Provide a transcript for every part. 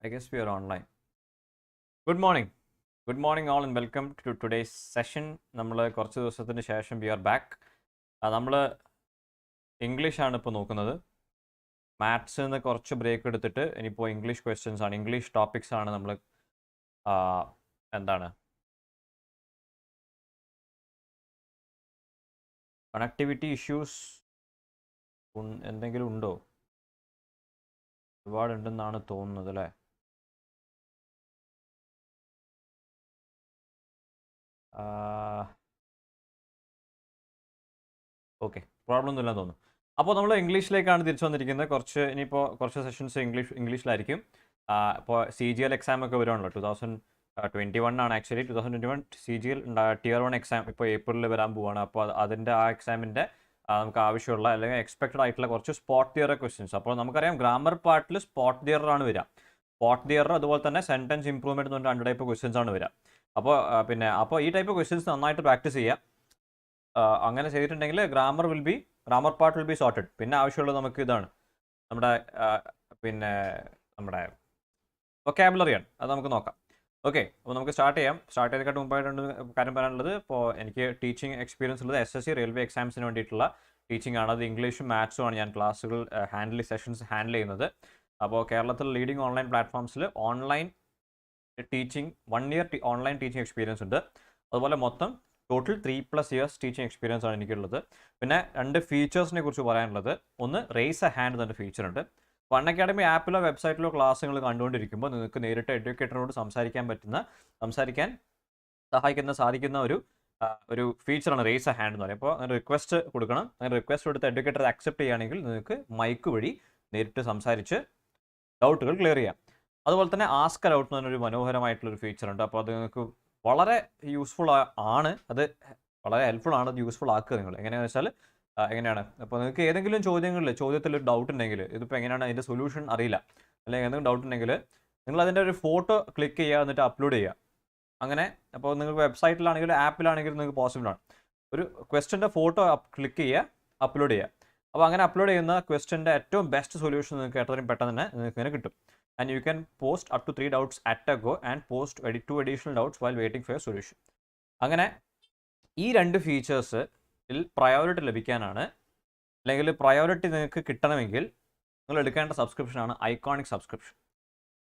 I guess we are online. Good morning. Good morning all and welcome to today's session. നമ്മൾ കുറച്ച് ദിവസത്തിന് ശേഷം we are back. നമ്മൾ ഇംഗ്ലീഷാണ് ഇപ്പോൾ നോക്കുന്നത്. മാത്സിൽ നിന്ന് കുറച്ച് ബ്രേക്ക് എടുത്തിട്ട് ഇനിയിപ്പോൾ ഇംഗ്ലീഷ് ക്വസ്റ്റ്യൻസ് ആണ്, ഇംഗ്ലീഷ് ടോപ്പിക്സ് ആണ് നമ്മൾ എന്താണ് കണക്ടിവിറ്റി ഇഷ്യൂസ് എന്തെങ്കിലും ഉണ്ടോ? ഒരുപാടുണ്ടെന്നാണ് തോന്നുന്നത് അല്ലേ? ഓക്കെ, പ്രോബ്ലം ഒന്നുമില്ലെന്ന് തോന്നുന്നു. അപ്പോൾ നമ്മൾ ഇംഗ്ലീഷിലേക്കാണ് തിരിച്ചു വന്നിരിക്കുന്നത്. ഇനിയിപ്പോൾ കുറച്ച് സെഷൻസ് ഇംഗ്ലീഷിലായിരിക്കും. ഇപ്പോൾ CGL എക്സാം ഒക്കെ വരുവാണല്ലോ. 2021 ആണ് ആക്ച്വലി. 2021 CGL Tier 1 എക്സാം ഇപ്പോൾ ഏപ്രിലിൽ വരാൻ പോവുകയാണ്. അപ്പോൾ അതിൻ്റെ ആ എക്സാമിൻ്റെ നമുക്ക് ആവശ്യമുള്ള അല്ലെങ്കിൽ എക്സ്പെക്റ്റഡ് ആയിട്ടുള്ള കുറച്ച് സ്പോട്ട് തിയർ ക്വസ്റ്റ്യൻസ്. അപ്പോൾ നമുക്കറിയാം ഗ്രാമർ പാർട്ടിൽ സ്പോട്ട് തിയറാണ് വരിക. സ്പോട്ട് തിയർ അതുപോലെ തന്നെ സെൻറ്റൻസ് ഇംപ്രൂവ്മെൻറ്റ് എന്ന് പറഞ്ഞ 2 ടൈപ്പ് ക്വസ്റ്റ്യൻസ് ആണ് വരിക. അപ്പോൾ ഈ ടൈപ്പ് ക്വസ്റ്റ്യൻസ് നന്നായിട്ട് പ്രാക്ടീസ് ചെയ്യുക. അങ്ങനെ ചെയ്തിട്ടുണ്ടെങ്കിൽ grammar part will be sorted. പിന്നെ ആവശ്യമുള്ളത് നമുക്ക് ഇതാണ്, നമ്മുടെ വൊക്കാബുലറിയാണ്. അത് നമുക്ക് നോക്കാം. ഓക്കെ, അപ്പോൾ നമുക്ക് സ്റ്റാർട്ട് ചെയ്തതിനെക്കാട്ട് മുമ്പായിട്ടുണ്ട് കാര്യം പറയാനുള്ളത്. ഇപ്പോൾ എനിക്ക് ടീച്ചിങ് എക്സ്പീരിയൻസ് ഉള്ളത് SSC റെയിൽവേ എക്സാംസിന് വേണ്ടിയിട്ടുള്ള ടീച്ചിങ് ആണ്. അത് ഇംഗ്ലീഷും മാത്സും ആണ് ഞാൻ ക്ലാസ്സുകൾ സെഷൻസ് ഹാൻഡിൽ ചെയ്യുന്നത്. അപ്പോൾ കേരളത്തിൽ ലീഡിങ് ഓൺലൈൻ പ്ലാറ്റ്ഫോംസിൽ online teaching 1 year online teaching experience ഉണ്ട്. അതുപോലെ മൊത്തം ടോട്ടൽ 3+ ഇയേഴ്സ് ടീച്ചിങ് എക്സ്പീരിയൻസ് ആണ് എനിക്കുള്ളത്. പിന്നെ 2 ഫീച്ചേഴ്സിനെ കുറിച്ച് പറയാനുള്ളത്, ഒന്ന് റേസ് എ ഹാൻഡ് എന്നൊരു ഫീച്ചർ ഉണ്ട്. Unacademy ആപ്പിലോ വെബ്സൈറ്റിലോ ക്ലാസ്സുകൾ കണ്ടുകൊണ്ടിരിക്കുമ്പോൾ നിങ്ങൾക്ക് നേരിട്ട് എഡ്യൂക്കേറ്ററോട് സംസാരിക്കാൻ സാധിക്കുന്ന ഒരു ഫീച്ചറാണ് റേസ് എ ഹാൻഡ് എന്ന് പറയുന്നത്. അപ്പോൾ അങ്ങനെ റിക്വസ്റ്റ് കൊടുക്കണം. അങ്ങനെ റിക്വസ്റ്റ് കൊടുത്ത് എഡ്യൂക്കേറ്റർ അക്സെപ്റ്റ് ചെയ്യുകയാണെങ്കിൽ നിങ്ങൾക്ക് മൈക്ക് വഴി നേരിട്ട് സംസാരിച്ച് ഡൗട്ടുകൾ ക്ലിയർ ചെയ്യാം. അതുപോലെ തന്നെ ആസ്ക് എ ഡൗട്ട് എന്ന് പറഞ്ഞൊരു മനോഹരമായിട്ടുള്ളൊരു ഫീച്ചറുണ്ട്. അപ്പോൾ അത് നിങ്ങൾക്ക് വളരെ യൂസ്ഫുൾ ആണ്. അത് വളരെ ഹെൽപ്ഫുൾ ആണ്. അത് യൂസ്ഫുൾ ആക്കുക നിങ്ങൾ. എങ്ങനെയാണെന്ന് വെച്ചാൽ അപ്പോൾ നിങ്ങൾക്ക് ഏതെങ്കിലും ചോദ്യത്തിൽ ഒരു ഡൗട്ട് ഉണ്ടെങ്കിൽ, ഇതിപ്പോൾ എങ്ങനെയാണ് അതിൻ്റെ സൊല്യൂഷൻ അറിയില്ല, അല്ലെങ്കിൽ എന്തെങ്കിലും ഡൗട്ട് ഉണ്ടെങ്കിൽ നിങ്ങൾ അതിൻ്റെ ഒരു ഫോട്ടോ ക്ലിക്ക് ചെയ്യുക, എന്നിട്ട് അപ്ലോഡ് ചെയ്യുക. അങ്ങനെ അപ്പോൾ നിങ്ങൾക്ക് വെബ്സൈറ്റിലാണെങ്കിലും ആപ്പിലാണെങ്കിലും നിങ്ങൾക്ക് പോസിബിളാണ്. ഒരു ക്വസ്റ്റ്യൻ്റെ ഫോട്ടോ ക്ലിക്ക് ചെയ്യുക, അപ്ലോഡ് ചെയ്യുക. അപ്പോൾ അങ്ങനെ അപ്ലോഡ് ചെയ്യുന്ന ക്വസ്റ്റ്യൻ്റെ ഏറ്റവും ബെസ്റ്റ് സൊല്യൂഷൻ നിങ്ങൾക്ക് എത്രയും പെട്ടെന്ന് തന്നെ നിങ്ങൾക്ക് ഇങ്ങനെ കിട്ടും. And you can post up to 3 doubts at a go and post 2 additional doubts while waiting for your solution. അങ്ങനെ ഈ 2 ഫീച്ചേഴ്സിൽ പ്രയോറിറ്റി ലഭിക്കാനാണ്, അല്ലെങ്കിൽ പ്രയോറിറ്റി നിങ്ങൾക്ക് കിട്ടണമെങ്കിൽ നിങ്ങൾ എടുക്കേണ്ട സബ്സ്ക്രിപ്ഷനാണ് ഐക്കോണിക് സബ്സ്ക്രിപ്ഷൻ.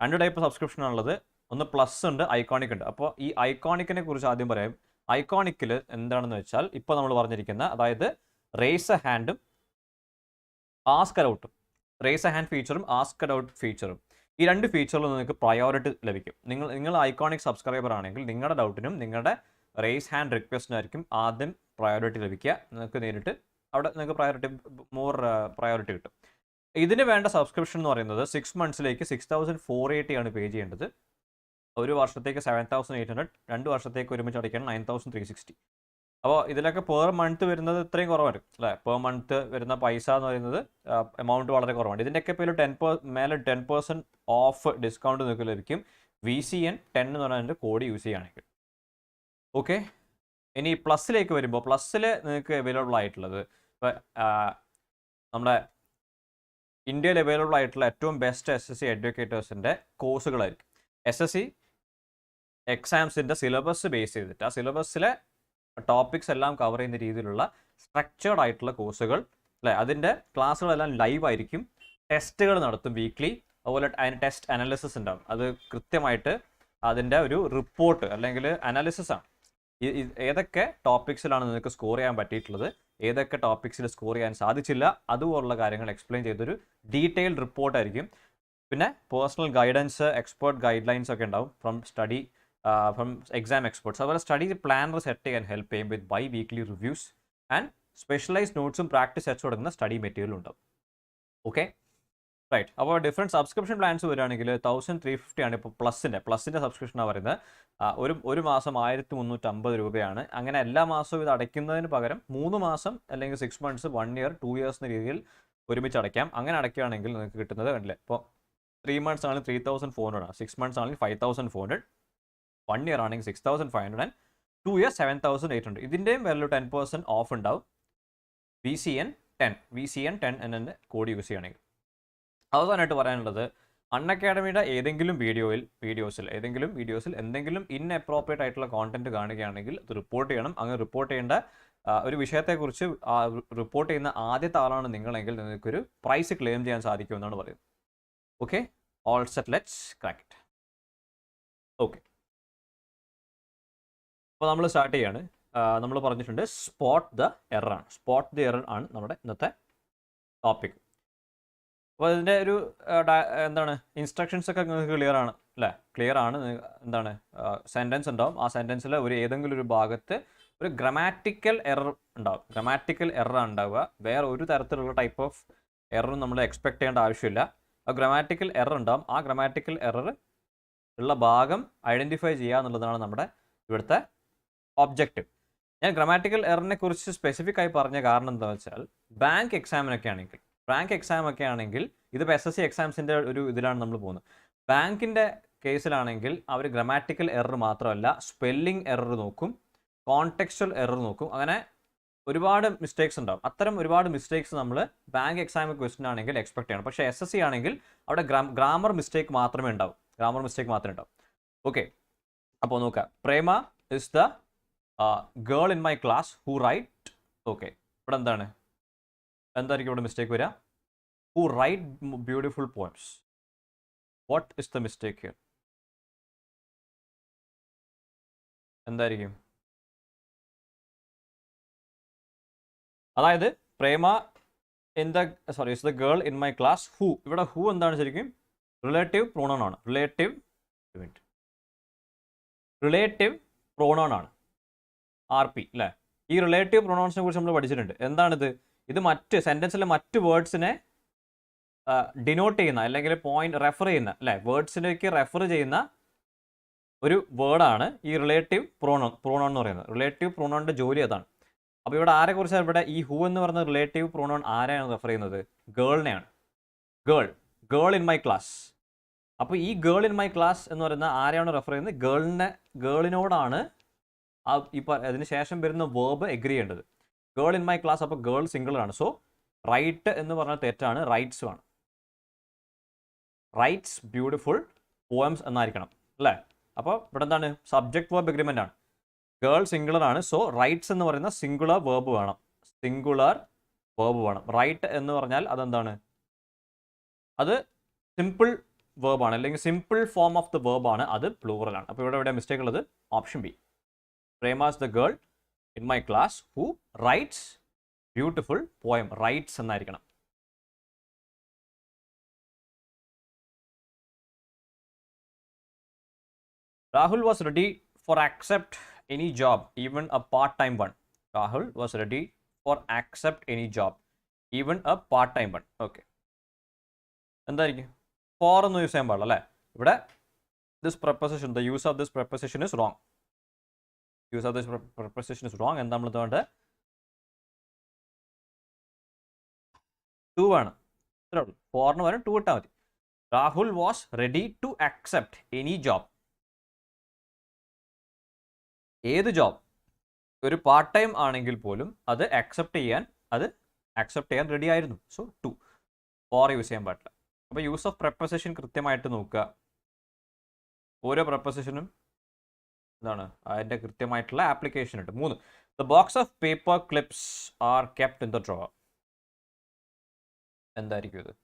2 ടൈപ്പ് സബ്സ്ക്രിപ്ഷൻ ഉള്ളത്. ഒന്ന് പ്ലസ് ഉണ്ട്, ഐക്കോണിക് ഉണ്ട്. അപ്പോൾ ഈ ഐക്കോണിക്കിനെ കുറിച്ച് ആദ്യം പറയാം. ഐക്കോണിക്കിൽ എന്താണെന്ന് വെച്ചാൽ ഇപ്പോൾ നമ്മൾ പറഞ്ഞിരിക്കുന്ന, അതായത് റേസ് എ ഹാൻഡും ആസ്ക് എ ഡൗട്ടും, റേസ് എ ഹാൻഡ് ഫീച്ചറും ആസ്ക് എ ഡൗട്ട് ഫീച്ചറും, ഈ 2 ഫീച്ചറിൽ നിങ്ങൾക്ക് പ്രയോറിറ്റി ലഭിക്കും. നിങ്ങൾ ഐക്കോണിക് സബ്സ്ക്രൈബർ ആണെങ്കിൽ നിങ്ങളുടെ ഡൗട്ടിനും നിങ്ങളുടെ റേസ് ഹാൻഡ് റിക്വസ്റ്റിനായിരിക്കും ആദ്യം പ്രയോറിറ്റി ലഭിക്കുക. നിങ്ങൾക്ക് നേരിട്ട് അവിടെ നിങ്ങൾക്ക് പ്രയോറിറ്റി കിട്ടും. ഇതിന് വേണ്ട സബ്സ്ക്രിപ്ഷൻ എന്ന് പറയുന്നത് 6 മന്ത്സിലേക്ക് 6480 ആണ് പേ ചെയ്യേണ്ടത്. 1 വർഷത്തേക്ക് 7800, 2 വർഷത്തേക്ക് ഒരുമിച്ച് അടയ്ക്കണം 9360. അപ്പോൾ ഇതിലൊക്കെ പെർ മന്ത് വരുന്നത് ഇത്രയും കുറവായിരിക്കും അല്ലേ? പെർ മന്ത് വരുന്ന പൈസ എന്ന് പറയുന്നത് എമൗണ്ട് വളരെ കുറവാണ്. ഇതിൻ്റെയൊക്കെ പേര് 10% ഓഫ് ഡിസ്കൗണ്ട് നിങ്ങൾക്ക് ലഭിക്കും. VCN 10 എന്ന് പറഞ്ഞതിൻ്റെ കോഡ് യൂസ് ചെയ്യുകയാണെങ്കിൽ. ഓക്കെ, ഇനി പ്ലസ്സിലേക്ക് വരുമ്പോൾ, പ്ലസ്സിൽ നിങ്ങൾക്ക് അവൈലബിൾ ആയിട്ടുള്ളത് ഇപ്പോൾ നമ്മുടെ ഇന്ത്യയിൽ അവൈലബിൾ ആയിട്ടുള്ള ഏറ്റവും ബെസ്റ്റ് SSC എഡ്യൂക്കേറ്റേഴ്സിൻ്റെ കോഴ്സുകളായിരിക്കും. SSC എക്സാംസിൻ്റെ സിലബസ് ബേസ് ചെയ്തിട്ട് ആ സിലബസിലെ ടോപ്പിക്സ് എല്ലാം കവർ ചെയ്യുന്ന രീതിയിലുള്ള സ്ട്രക്ചേർഡ് ആയിട്ടുള്ള കോഴ്സുകൾ അല്ലേ? അതിൻ്റെ ക്ലാസ്സുകളെല്ലാം ലൈവ് ആയിരിക്കും. ടെസ്റ്റുകൾ നടത്തും വീക്ക്ലി. അതുപോലെ അതിന് ടെസ്റ്റ് അനാലിസിസ് ഉണ്ടാകും. അത് കൃത്യമായിട്ട് അതിൻ്റെ ഒരു റിപ്പോർട്ട് അല്ലെങ്കിൽ അനാലിസിസ് ആണ്. ഏതൊക്കെ ടോപ്പിക്സിലാണ് നിങ്ങൾക്ക് സ്കോർ ചെയ്യാൻ പറ്റിയിട്ടുള്ളത്, ഏതൊക്കെ ടോപ്പിക്സിൽ സ്കോർ ചെയ്യാൻ സാധിച്ചില്ല, അതുപോലുള്ള കാര്യങ്ങൾ എക്സ്പ്ലെയിൻ ചെയ്തൊരു ഡീറ്റെയിൽഡ് റിപ്പോർട്ടായിരിക്കും. പിന്നെ personal guidance, expert guidelines ഒക്കെ ഉണ്ടാവും ഫ്രം എക്സാം എക്സ്പേർട്സ്. അതുപോലെ സ്റ്റഡി പ്ലാനർ സെറ്റ് ചെയ്യാൻ ഹെൽപ്പ് ചെയ്യും with biweekly reviews and specialised നോട്ട്സും പ്രാക്ടീസ് സെറ്റ്സ് കൊടുക്കുന്ന സ്റ്റഡി മെറ്റീരിയലും ഉണ്ടാവും. Okay, right. അപ്പോൾ ഡിഫറെൻറ്റ് സബ്സ്ക്രിപ്ഷൻ പ്ലാൻസ് വരികയാണെങ്കിൽ 1350 ആണ് ഇപ്പോൾ പ്ലസിൻ്റെ സബ്സ്ക്രിപ്ഷനാണ് പറയുന്നത്. ഒരു മാസം 1350 രൂപയാണ്. അങ്ങനെ എല്ലാ മാസവും ഇത് അടയ്ക്കുന്നതിന് പകരം 3 മാസം അല്ലെങ്കിൽ 6 മന്ത്സ്, 1 ഇയർ, 2 ഇയേഴ്സ് എന്ന രീതിയിൽ ഒരുമിച്ച് അടയ്ക്കാം. അങ്ങനെ അടയ്ക്കുകയാണെങ്കിൽ നിങ്ങൾക്ക് കിട്ടുന്നത് കണ്ടില്ലേ? ഇപ്പോൾ 3 മന്ത്സ് ആണെങ്കിൽ 3400 ആണ്, 6 മന്ത്സ് ആണെങ്കിൽ 5400, 1 ഇയർ ആണെങ്കിൽ 6500, 2 ഇയേഴ്സ് 7800. ഇതിൻ്റെയും വാല്യൂ 10% ഓഫ് ഉണ്ടാവും. VCN 10 എന്നതിൻ്റെ കോഡ് യൂസ് ചെയ്യുകയാണെങ്കിൽ. അവസാനമായിട്ട് പറയാനുള്ളത്, അൺഅക്കാഡമിയുടെ ഏതെങ്കിലും വീഡിയോസിൽ എന്തെങ്കിലും ഇൻഅപ്രോപ്രിയേറ്റ് ആയിട്ടുള്ള കോണ്ടന്റ് കാണുകയാണെങ്കിൽ അത് റിപ്പോർട്ട് ചെയ്യണം. അങ്ങനെ റിപ്പോർട്ട് ചെയ്യേണ്ട ഒരു വിഷയത്തെക്കുറിച്ച് റിപ്പോർട്ട് ചെയ്യുന്ന ആദ്യത്തെ ആളാണ് നിങ്ങളെങ്കിൽ നിങ്ങൾക്കൊരു പ്രൈസ് ക്ലെയിം ചെയ്യാൻ സാധിക്കുമെന്നാണ് പറയുന്നത്. Okay, all set, let's crack it. Okay, അപ്പോൾ നമ്മൾ സ്റ്റാർട്ട് ചെയ്യാണ്. നമ്മൾ പറഞ്ഞിട്ടുണ്ട് സ്പോട്ട് ദ എറർ ആണ് നമ്മുടെ ഇന്നത്തെ ടോപ്പിക്. അപ്പോൾ അതിൻ്റെ ഒരു എന്താണ് ഇൻസ്ട്രക്ഷൻസ് ഒക്കെ നിങ്ങൾക്ക് ക്ലിയർ ആണ് അല്ലേ? ക്ലിയർ ആണ്. എന്താണ് സെൻറ്റൻസ് ഉണ്ടാവും, ആ സെൻറ്റൻസിൽ ഏതെങ്കിലും ഒരു ഭാഗത്ത് ഒരു ഗ്രാമാറ്റിക്കൽ എറർ ഉണ്ടാവും. ഗ്രാമാറ്റിക്കൽ എറർ ഉണ്ടാവുക. വേറെ ഒരു തരത്തിലുള്ള ടൈപ്പ് ഓഫ് എററും നമ്മൾ എക്സ്പെക്ട് ചെയ്യേണ്ട ആവശ്യമില്ല. ആ ഗ്രാമാറ്റിക്കൽ എറർ ഉണ്ടാവും. ആ ഗ്രാമാറ്റിക്കൽ എറർ ഉള്ള ഭാഗം ഐഡൻറ്റിഫൈ ചെയ്യുക എന്നുള്ളതാണ് നമ്മുടെ ഇവിടുത്തെ ഒബ്ജക്റ്റീവ്. ഞാൻ ഗ്രാമാറ്റിക്കൽ എററിനെ കുറിച്ച് സ്പെസിഫിക് ആയി പറഞ്ഞ കാരണം എന്താണെന്ന് വെച്ചാൽ ബാങ്ക് എക്സാം ഒക്കെ ആണെങ്കിൽ ഇതിപ്പോൾ SSC എക്സാംസിൻ്റെ ഒരു ഇതിലാണ് നമ്മൾ പോകുന്നത്. ബാങ്കിൻ്റെ കേസിലാണെങ്കിൽ അവർ ഗ്രാമാറ്റിക്കൽ എറർ മാത്രമല്ല സ്പെല്ലിംഗ് എറർ നോക്കും, കോണ്ടെക്സ്ച്വൽ എറർ നോക്കും. അങ്ങനെ ഒരുപാട് മിസ്റ്റേക്സ് ഉണ്ടാവും. അത്തരം ഒരുപാട് മിസ്റ്റേക്സ് നമ്മൾ ബാങ്ക് എക്സാം ക്വസ്റ്റ്യൻ ആണെങ്കിൽ എക്സ്പെക്ട് ചെയ്യണം. പക്ഷേ SSC ആണെങ്കിൽ അവിടെ ഗ്രാമർ മിസ്റ്റേക്ക് മാത്രമേ ഉണ്ടാവും. ഓക്കെ, അപ്പോൾ നോക്കാം. Prema is the girl in my class who write. Okay, ഇവിടെ എന്തായിരിക്കും ഇവിടെ മിസ്റ്റേക്ക് വരിക? Who write beautiful poems. What is the mistake here? എന്തായിരിക്കും? അതായത് Prema is the girl in my class who. ഇവിടെ ഹു എന്താണ് ശരിക്കും? റിലേറ്റീവ് പ്രോണൗൺ ആണ്. റിലേറ്റീവ് പ്രോണൗൺ ആണ്, RP അല്ലേ? ഈ റിലേറ്റീവ് പ്രൊണൗൺസിനെ കുറിച്ച് നമ്മൾ പഠിച്ചിട്ടുണ്ട്. എന്താണിത്? ഇത് മറ്റ് സെൻറ്റൻസിലെ മറ്റ് വേർഡ്സിനെ ഡിനോട്ട് ചെയ്യുന്ന അല്ലെങ്കിൽ റെഫർ ചെയ്യുന്ന അല്ലേ, വേർഡ്സിലേക്ക് റെഫർ ചെയ്യുന്ന ഒരു വേർഡാണ് ഈ റിലേറ്റീവ് പ്രോണൗൺ എന്ന് പറയുന്നത്. റിലേറ്റീവ് പ്രോണൗണിൻ്റെ ജോലി അതാണ്. അപ്പോൾ ഇവിടെ ആരെക്കുറിച്ചാണ്? ഇവിടെ ഈ ഹു എന്ന് പറയുന്ന റിലേറ്റീവ് പ്രോണൗൺ ആരെയാണ് റെഫർ ചെയ്യുന്നത്? ഗേളിനെയാണ്. Girl in my class. അപ്പോൾ ഈ ഗേൾ ഇൻ മൈ ക്ലാസ് എന്ന് പറയുന്ന ആരെയാണ് റെഫർ ചെയ്യുന്നത്? ഗേളിനോടാണ് അതിന് ശേഷം വരുന്ന വേർബ് എഗ്രി ചെയ്യേണ്ടത്. Girl in my class. അപ്പോൾ ഗേൾ സിംഗിൾ ആണ്. സോ റൈറ്റ് എന്ന് പറഞ്ഞാൽ തെറ്റാണ്, റൈറ്റ്സ് ആണ്. റൈറ്റ്സ് ബ്യൂട്ടിഫുൾ പോയംസ് എന്നായിരിക്കണം അല്ലേ? അപ്പോൾ ഇവിടെ എന്താണ്? സബ്ജക്ട് വേർബ് എഗ്രിമെൻ്റ് ആണ്. ഗേൾ സിംഗുലർ ആണ്. സോ റൈറ്റ്സ് എന്ന് പറയുന്ന സിംഗുലർ വേർബ് വേണം. റൈറ്റ് എന്ന് പറഞ്ഞാൽ അതെന്താണ്? അത് സിമ്പിൾ വേർബാണ്, അല്ലെങ്കിൽ സിമ്പിൾ ഫോം ഓഫ് ദ വേർബാണ്. അത് പ്ലൂറലാണ്. അപ്പോൾ ഇവിടെ മിസ്റ്റേക്ക് ഉള്ളത് option B. Prema is the girl in my class who writes beautiful poem. Writes എന്നായിരിക്കണം. Rahul was ready for accept any job, even a part-time one. Rahul was ready for accept any job, even a part-time one. Okay. എന്തായിരിക്കും? For എന്ന് use ചെയ്യാൻ പാടില്ല അല്ലേ? ഇവിടെ this preposition, the use of this preposition is wrong. എന്താ നമ്മൾ തോന്നുന്നത്? 2 ആണ്. ഇത്രേ ഉള്ളൂ. ഫോറിന് വരെ 2 ഇട്ടാൽ മതി. Rahul was ready to accept any job. ഏത് ജോബ്? ഒരു പാർട്ട് ടൈം ആണെങ്കിൽ പോലും അത് അക്സെപ്റ്റ് ചെയ്യാൻ റെഡി ആയിരുന്നു. സോ 2. ഫോർ യൂസ് ചെയ്യാൻ പാടില്ല. അപ്പോൾ യൂസ് ഓഫ് പ്രപ്പോസിഷൻ കൃത്യമായിട്ട് നോക്കുക. ഓരോ പ്രപ്പോസിഷനും എന്താണ് അതിൻ്റെ കൃത്യമായിട്ടുള്ള ആപ്ലിക്കേഷൻ ഉണ്ട്. 3. The box of paper clips are kept in the drawer. എന്തായിരിക്കും ഇത്?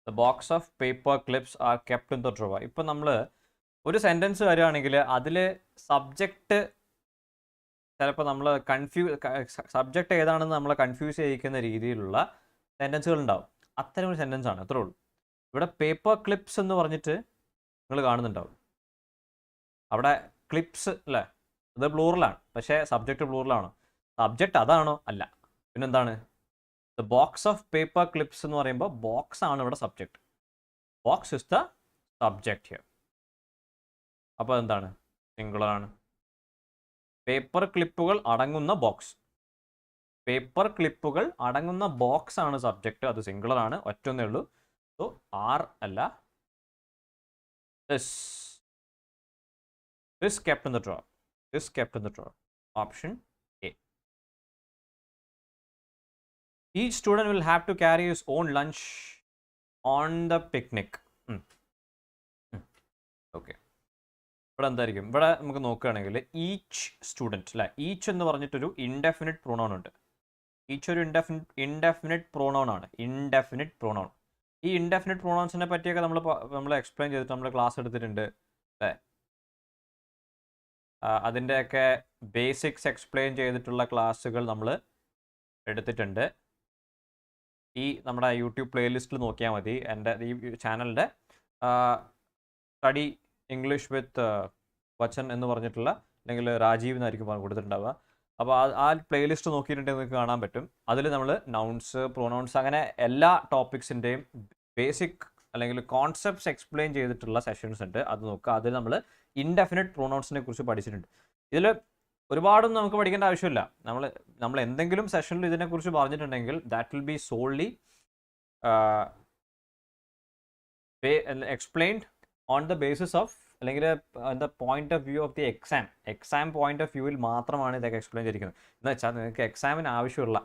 The box of paper clips are kept in the drawer. ഇപ്പം നമ്മൾ ഒരു സെൻറ്റൻസ് വരികയാണെങ്കിൽ അതിൽ സബ്ജക്റ്റ് ചിലപ്പോൾ നമ്മൾ സബ്ജക്റ്റ് ഏതാണെന്ന് നമ്മളെ കൺഫ്യൂസ് ചെയ്യിക്കുന്ന രീതിയിലുള്ള സെൻറ്റൻസുകൾ ഉണ്ടാവും. അത്തരം ഒരു സെൻറ്റൻസ് ആണ്. അത്രേ ഉള്ളൂ. ഇവിടെ പേപ്പർ ക്ലിപ്സ് എന്ന് പറഞ്ഞിട്ട് നിങ്ങൾ കാണുന്നുണ്ടാവും. അവിടെ ക്ലിപ്സ് അല്ലേ, അത് പ്ലൂറലാണ്. പക്ഷേ സബ്ജക്റ്റ് പ്ലൂറലാണ്. സബ്ജക്റ്റ് അതാണോ? അല്ല. പിന്നെന്താണ്? The box of paper clips എന്ന് പറയുമ്പോൾ ബോക്സ് ആണ് ഇവിടെ subject. Box is the subject here. അപ്പോൾ എന്താണ്? സിംഗുലറാണ്. പേപ്പർ ക്ലിപ്പുകൾ അടങ്ങുന്ന ബോക്സ് ആണ് സബ്ജക്റ്റ്. അത് സിംഗുലറാണ്. ഒറ്റൊന്നേ ഉള്ളൂ. സോ ആർ അല്ല, is kept in the drawer. Option A. Each student will have to carry his own lunch on the picnic. Okay, ഇവിടെ എന്തായിരിക്കും? ഇവിടെ നമുക്ക് നോക്കുകയാണെങ്കിൽ ഈച്ച് സ്റ്റുഡൻറ്റ് അല്ലേ, ഈച്ച് എന്ന് പറഞ്ഞിട്ടൊരു ഇൻഡെഫിനിറ്റ് പ്രൊണൗൺ ഉണ്ട്. ഈച്ച് ഒരു ഇൻഡെഫിനിറ്റ് പ്രൊണൗൺ ആണ്. Indefinite pronoun. ഈ ഇൻഡെഫിനിറ്റ് പ്രൊണൗൺസിനെ പറ്റിയൊക്കെ നമ്മൾ എക്സ്പ്ലെയിൻ ചെയ്തിട്ട് നമ്മൾ ക്ലാസ് എടുത്തിട്ടുണ്ട് അല്ലേ. അതിൻ്റെയൊക്കെ ബേസിക്സ് എക്സ്പ്ലെയിൻ ചെയ്തിട്ടുള്ള ക്ലാസ്സുകൾ നമ്മൾ എടുത്തിട്ടുണ്ട്. ഈ നമ്മുടെ യൂട്യൂബ് പ്ലേലിസ്റ്റിൽ നോക്കിയാൽ മതി. എൻ്റെ ഈ ചാനലിൻ്റെ സ്റ്റഡി ഇംഗ്ലീഷ് വിത്ത് വച്ചൻ എന്ന് പറഞ്ഞിട്ടുള്ള, അല്ലെങ്കിൽ രാജീവ് എന്നായിരിക്കും കൊടുത്തിട്ടുണ്ടാവുക. അപ്പോൾ ആ പ്ലേലിസ്റ്റ് നോക്കിയിട്ടുണ്ടെങ്കിൽ നിങ്ങൾക്ക് കാണാൻ പറ്റും. അതിൽ നമ്മൾ നൗൺസ്, പ്രൊനൗൺസ്, അങ്ങനെ എല്ലാ ടോപ്പിക്സിൻ്റെയും ബേസിക് അല്ലെങ്കിൽ കോൺസെപ്റ്റ്സ് എക്സ്പ്ലെയിൻ ചെയ്തിട്ടുള്ള സെഷൻസ് ഉണ്ട്. അത് നോക്കുക. അതിൽ നമ്മൾ ഇൻഡെഫിനിറ്റ് പ്രൊനൗൺസിനെ കുറിച്ച് പഠിച്ചിട്ടുണ്ട്. ഇതിൽ ഒരുപാടൊന്നും നമുക്ക് പഠിക്കേണ്ട ആവശ്യമില്ല. നമ്മൾ എന്തെങ്കിലും സെഷനിൽ ഇതിനെക്കുറിച്ച് പറഞ്ഞിട്ടുണ്ടെങ്കിൽ that will be solely explained on the basis of, അല്ലെങ്കിൽ the point of view of the exam point of വ്യൂവിൽ മാത്രമാണ് ഇതൊക്കെ എക്സ്പ്ലെയിൻ ചെയ്തിരിക്കുന്നത്. എന്ന് വെച്ചാൽ നിങ്ങൾക്ക് എക്സാമിന് ആവശ്യമുള്ള,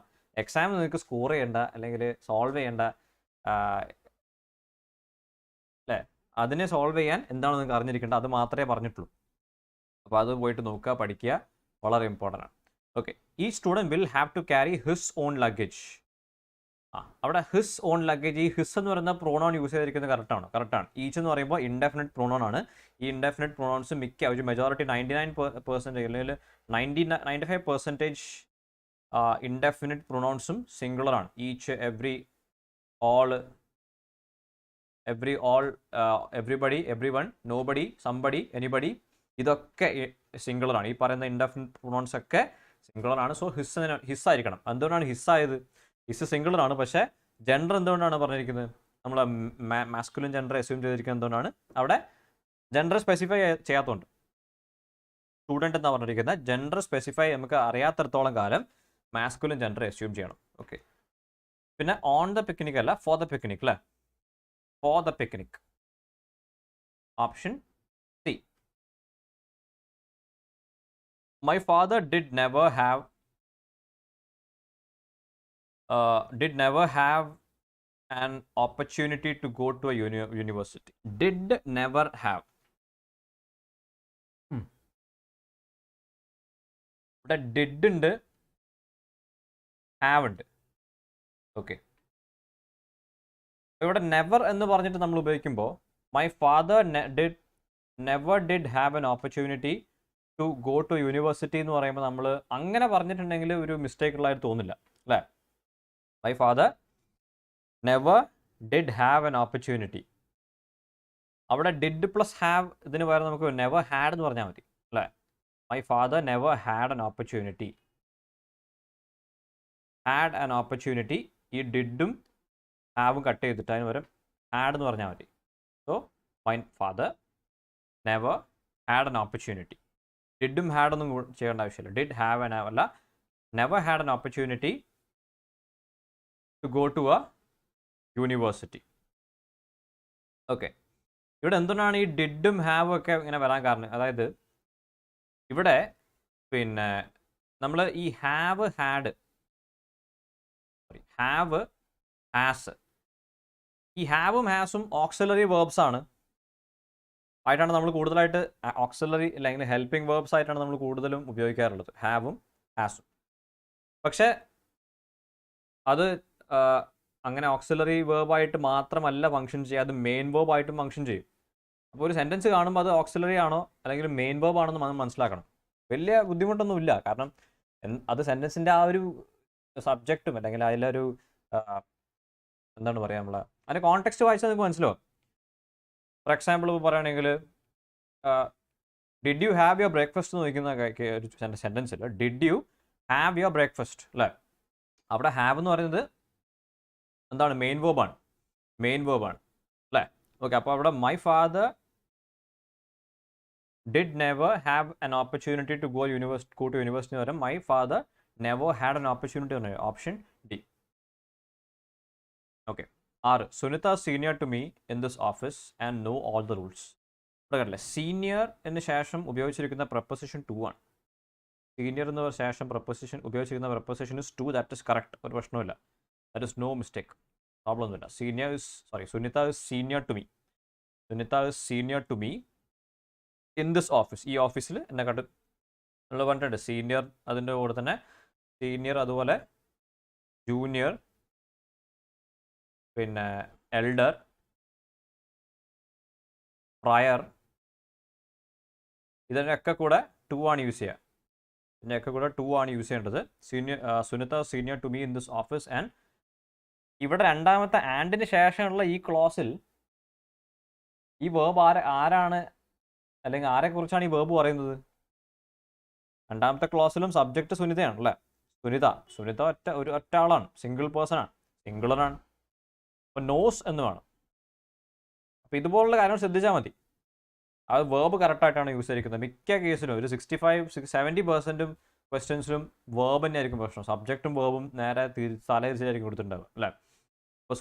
എക്സാം നിങ്ങൾക്ക് സ്കോർ ചെയ്യേണ്ട അല്ലെങ്കിൽ സോൾവ് ചെയ്യേണ്ട അല്ലേ, അതിനെ സോൾവ് ചെയ്യാൻ എന്താണ് നിങ്ങൾക്ക് അറിഞ്ഞിരിക്കേണ്ടത് അത് മാത്രമേ പറഞ്ഞിട്ടുള്ളൂ. അപ്പോൾ അത് പോയിട്ട് നോക്കുക, പഠിക്കുക, വളരെ ഇമ്പോർട്ടൻ്റ് ആണ്. ഓക്കെ, ഈ student will have to carry his own luggage. അവിടെ ഹിസ് ഓൺ ലഗേജ്, ഈ ഹിസ് എന്ന് പറയുന്ന പ്രോണോൺ യൂസ് ചെയ്തിരിക്കുന്നത് കറക്റ്റാണ്. ഈച്ച് എന്ന് പറയുമ്പോൾ ഇൻഡെഫിനിറ്റ് പ്രോണോൺ ആണ്. ഈ ഇൻഡെഫിനിറ്റ് പ്രോണോൺസ് ഒരു മെജോറിറ്റി 99% അല്ലെങ്കിൽ 95% ഇൻഡെഫിനിറ്റ് പ്രൊനൗൺസും സിംഗുലർ ആണ്. Each, every, all, everybody, everyone, nobody, somebody, anybody, ഇതൊക്കെ സിംഗുലർ ആണ്. ഈ പറയുന്ന ഇൻഡെഫിനിറ്റ് പ്രൊനൗൺസ് ഒക്കെ സിംഗുലർ ആണ്. സോ ഹിസ് ആയിരിക്കണം. എന്തുകൊണ്ടാണ് ഹിസ് ആയത്? ഹിസ് സിംഗുലർ ആണ്, പക്ഷേ ജെൻഡർ എന്തുകൊണ്ടാണ് പറഞ്ഞിരിക്കുന്നത്? നമ്മൾ മാസ്കുലിൻ ജെൻഡർ അസ്യൂം ചെയ്തിരിക്കുന്നത് എന്തുകൊണ്ടാണ്? അവിടെ ജെൻഡർ സ്പെസിഫൈ ചെയ്യാത്തതുകൊണ്ട്. സ്റ്റുഡൻറ്റ് എന്നാണ് പറഞ്ഞിരിക്കുന്നത്. ജെൻഡർ സ്പെസിഫൈ നമുക്ക് അറിയാത്തിടത്തോളം കാലം മാസ്കുലിൻ ജെൻഡർ അസ്യൂം ചെയ്യണം. ഓക്കെ, പിന്നെ ഓൺ ദ പിക്നിക് അല്ല, ഫോർ ദ പിക്നിക് അല്ലേ. For the picnic, option C. My father did never have an opportunity to go to a university. Did never have. ഇവിടെ did ഉണ്ട്, have ഉണ്ട്. Okay, ഇവിടെ never എന്ന് പറഞ്ഞിട്ട് നമ്മൾ ഉപയോഗിക്കുമ്പോൾ my father never did have an opportunity to go to university എന്ന് പറയുമ്പോൾ നമ്മൾ അങ്ങനെ പറഞ്ഞിട്ടുണ്ടെങ്കിൽ ഒരു മിസ്റ്റേക്ക് ഉള്ളതായിട്ട് തോന്നില്ല അല്ലേ. My father never did have an opportunity. അവിടെ ഡിഡ് പ്ലസ് ഹാവ്, ഇതിന് പകരം നമുക്ക് നെവർ ഹാഡ് എന്ന് പറഞ്ഞാൽ മതി അല്ലേ. My father never had an opportunity. Had an opportunity, ഈ ഡിഡും ഹാവും കട്ട് ചെയ്തിട്ട് അതിന് പകരം ഹാഡ് എന്ന് പറഞ്ഞാൽ മതി. So my father never had an opportunity. ഡിഡും ഹാഡൊന്നും ചെയ്യേണ്ട ആവശ്യമില്ല. ഡിഡ് ഹാവ് ആൻ അല്ല, never had an opportunity to go to a university. Okay, ഇവിടെ എന്തുകൊണ്ടാണ് ഈ ഡിഡും ഹാവും ഒക്കെ ഇങ്ങനെ വരാൻ കാരണം? അതായത് ഇവിടെ പിന്നെ നമ്മൾ ഈ ഹാവ്, ഹാഡ്, ഹാവ്, ഹാസ്, ഈ ഹാവും ഹാസും ഓക്സിലറി വേർബ്സ് ആണ് ആയിട്ടാണ് നമ്മൾ കൂടുതലായിട്ട്, ഓക്സിലറി അല്ലെങ്കിൽ ഹെൽപ്പിംഗ് വേർബ്സ് ആയിട്ടാണ് നമ്മൾ കൂടുതലും ഉപയോഗിക്കാറുള്ളത്, ഹാവും ഹാസും. പക്ഷേ അത് അങ്ങനെ ഓക്സിലറി വേർബായിട്ട് മാത്രമല്ല ഫംഗ്ഷൻ ചെയ്യുക, അത് മെയിൻ വേർബായിട്ടും ഫംഗ്ഷൻ ചെയ്യും. അപ്പോൾ ഒരു സെൻറ്റൻസ് കാണുമ്പോൾ അത് ഓക്സിലറി ആണോ അല്ലെങ്കിൽ മെയിൻ വേർബ് ആണോ എന്ന് മനസ്സിലാക്കണം. വലിയ ബുദ്ധിമുട്ടൊന്നുമില്ല, കാരണം അത് സെൻറ്റൻസിൻ്റെ ആ ഒരു സബ്ജക്റ്റും അല്ലെങ്കിൽ അതിലൊരു എന്താണ് പറയുക, നമ്മൾ അതിൻ്റെ കോൺടെക്സ്റ്റ് വായിച്ചാൽ നിങ്ങൾക്ക് മനസ്സിലാവും. ഫോർ എക്സാമ്പിൾ ഇപ്പോൾ പറയുകയാണെങ്കിൽ did you have your breakfast എന്ന് ചോദിക്കുന്ന ഒരു സെൻറ്റൻസിൽ did you have your breakfast അല്ലേ. അവിടെ ഹാവ് എന്ന് പറയുന്നത് എന്താണ്? മെയിൻ വേർബാണ് അല്ലേ. ഓക്കെ, അപ്പോൾ അവിടെ my father did never have an opportunity to go to university എന്ന് പറയും. My father never had an opportunity എന്ന് പറയും. Option D. Okay, 6. Sunita senior to me in this office and know all the rules. ഇവിടെ കണ്ടില്ലേ, senior എന്ന് ശേഷം ഉപയോഗിച്ചിരിക്കുന്ന preposition to ആണ്. സീനിയർ എന്ന് ശേഷം ഉപയോഗിച്ചിരിക്കുന്ന preposition is to. That is correct, ഒരു പ്രശ്നമില്ല. That is no mistake, problem ഒന്നുമില്ല. Sunita is senior to me. Sunita is senior to me in this office, ഈ ഓഫീസിൽ എന്നെക്കാട്ടും നമ്മൾ പറഞ്ഞിട്ടുണ്ട് സീനിയർ, അതിൻ്റെ കൂടെ തന്നെ സീനിയർ, അതുപോലെ ജൂനിയർ, പിന്നെ എൽഡർ, പ്രയർ, ഇതിനൊക്കെ കൂടെ ടു ആണ് യൂസ് ചെയ്യുക. ഇതിൻ്റെയൊക്കെ കൂടെ ടു ആണ് യൂസ് ചെയ്യേണ്ടത്. Senior Sunita senior to me in this office. And ഇവിടെ രണ്ടാമത്തെ ആൻഡിന് ശേഷമുള്ള ഈ ക്ലോസിൽ ഈ വേർബ് ആരാണ്, അല്ലെങ്കിൽ ആരെക്കുറിച്ചാണ് ഈ വേർബ് പറയുന്നത്? രണ്ടാമത്തെ ക്ലോസിലും സബ്ജക്റ്റ് സുനിതയാണ് അല്ലേ? സുനിത ഒറ്റ ആളാണ്, സിംഗിൾ പേഴ്സൺ ആണ്, സിംഗുലറാണ്. അപ്പോൾ നോസ് എന്ന് വേണം. അപ്പോൾ ഇതുപോലുള്ള കാര്യങ്ങൾ ശ്രദ്ധിച്ചാൽ മതി. അത് വേർബ് കറക്റ്റായിട്ടാണ് യൂസ് ചെയ്തിരിക്കുന്നത്. മിക്ക കേസിലും ഒരു 65-70% ക്വസ്റ്റ്യൻസിലും വേർബ് തന്നെ ആയിരിക്കും പ്രശ്നം. സബ്ജക്റ്റും വേർബും നേരെ തലതിരിച്ചായിരിക്കും കൊടുത്തിട്ടുണ്ടാവുക അല്ലേ? അപ്പോൾ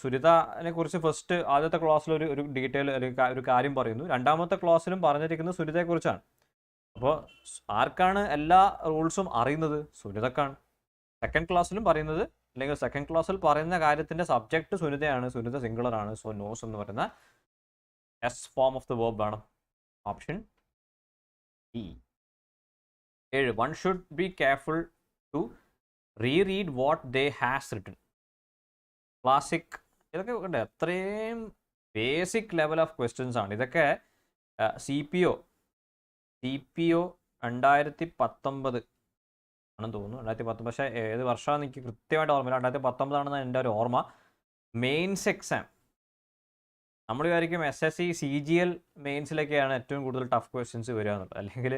സുനിതനെ കുറിച്ച് ഫസ്റ്റ് ആദ്യത്തെ ക്ലാസ്സിൽ ഒരു ഡീറ്റെയിൽ അല്ലെങ്കിൽ ഒരു കാര്യം പറയുന്നു. രണ്ടാമത്തെ ക്ലാസ്സിലും പറഞ്ഞിരിക്കുന്നത് സുനിതയെക്കുറിച്ചാണ്. അപ്പോൾ ആർക്കാണ് എല്ലാ റൂൾസും അറിയുന്നത്? സുനിതക്കാണ്. സെക്കൻഡ് ക്ലാസ്സിലും പറയുന്നത്, അല്ലെങ്കിൽ സെക്കൻഡ് ക്ലാസ്സിൽ പറയുന്ന കാര്യത്തിൻ്റെ സബ്ജക്റ്റ് സുനിതയാണ്, സുനിത സിംഗുലറാണ്. സോ നോസ് എന്ന് പറയുന്ന S form of the verb ആണ്. Option E. 7. One should be careful to reread what they has written. Classic, ഇതൊക്കെ ഉണ്ട്. അത്രയും ബേസിക് ലെവൽ ഓഫ് ക്വസ്റ്റ്യൻസ് ആണ് ഇതൊക്കെ. സി പി ഒ 2019 ആണെന്ന് തോന്നുന്നു, 2019. പക്ഷേ ഏത് വർഷമാണെന്ന് എനിക്ക് കൃത്യമായിട്ട് ഓർമ്മയില്ല. 2019 ആണെന്ന് എൻ്റെ ഒരു ഓർമ്മ. മെയിൻസ് എക്സാം നമ്മൾ വിചാരിക്കും SSC CGL മെയിൻസിലൊക്കെയാണ് ഏറ്റവും കൂടുതൽ ടഫ് ക്വസ്റ്റ്യൻസ് വരിക എന്നുള്ളത്. അല്ലെങ്കിൽ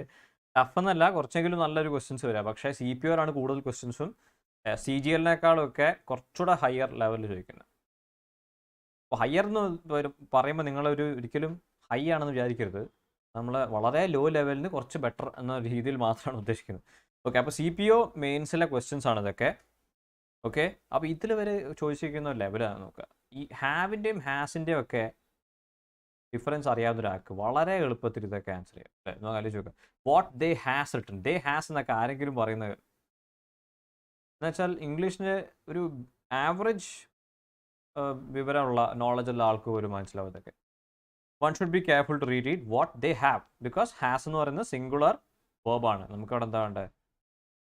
ടഫ് എന്നല്ല, കുറച്ചെങ്കിലും നല്ലൊരു ക്വസ്റ്റ്യൻസ് വരിക. പക്ഷേ CPO ആണ് കൂടുതൽ ക്വസ്റ്റ്യൻസും CGLനേക്കാളും ഒക്കെ കുറച്ചുകൂടെ ഹയർ ലെവലിൽ ചോദിക്കുന്നത്. അപ്പോൾ ഹയർ എന്ന് പറയുമ്പോൾ ഒരിക്കലും ഹൈ ആണെന്ന് വിചാരിക്കരുത്. നമ്മൾ വളരെ ലോ ലെവലിന് കുറച്ച് ബെറ്റർ എന്ന രീതിയിൽ മാത്രമാണ് ഉദ്ദേശിക്കുന്നത്. ഓക്കെ, അപ്പോൾ CPO മെയിൻസിലെ ക്വസ്റ്റ്യൻസ് ആണ് ഇതൊക്കെ. ഓക്കെ, അപ്പോൾ ഇതിൽ വരെ ചോദിച്ചിരിക്കുന്ന ലെവലാണ് നോക്കുക. ഈ ഹാവിൻ്റെയും ഹാസിൻ്റെയും ഒക്കെ ഡിഫറൻസ് അറിയാവുന്ന ഒരാൾക്ക് വളരെ എളുപ്പത്തിൽ ഇതൊക്കെ ആൻസർ ചെയ്യാം അല്ലേ? നമുക്ക് ആലോചിച്ച് നോക്കാം. What they has written, they has എന്നൊക്കെ ആരെങ്കിലും പറയുന്നത് എന്നുവെച്ചാൽ ഇംഗ്ലീഷിന് ഒരു ആവറേജ് വിവരമുള്ള നോളജുള്ള ആൾക്ക് പോലും മനസ്സിലാവും ഇതൊക്കെ. One should be careful to read what they have, because has എന്ന് പറയുന്നത് സിംഗുലർ വേർബാണ്. നമുക്കവിടെ എന്താ വേണ്ടത്?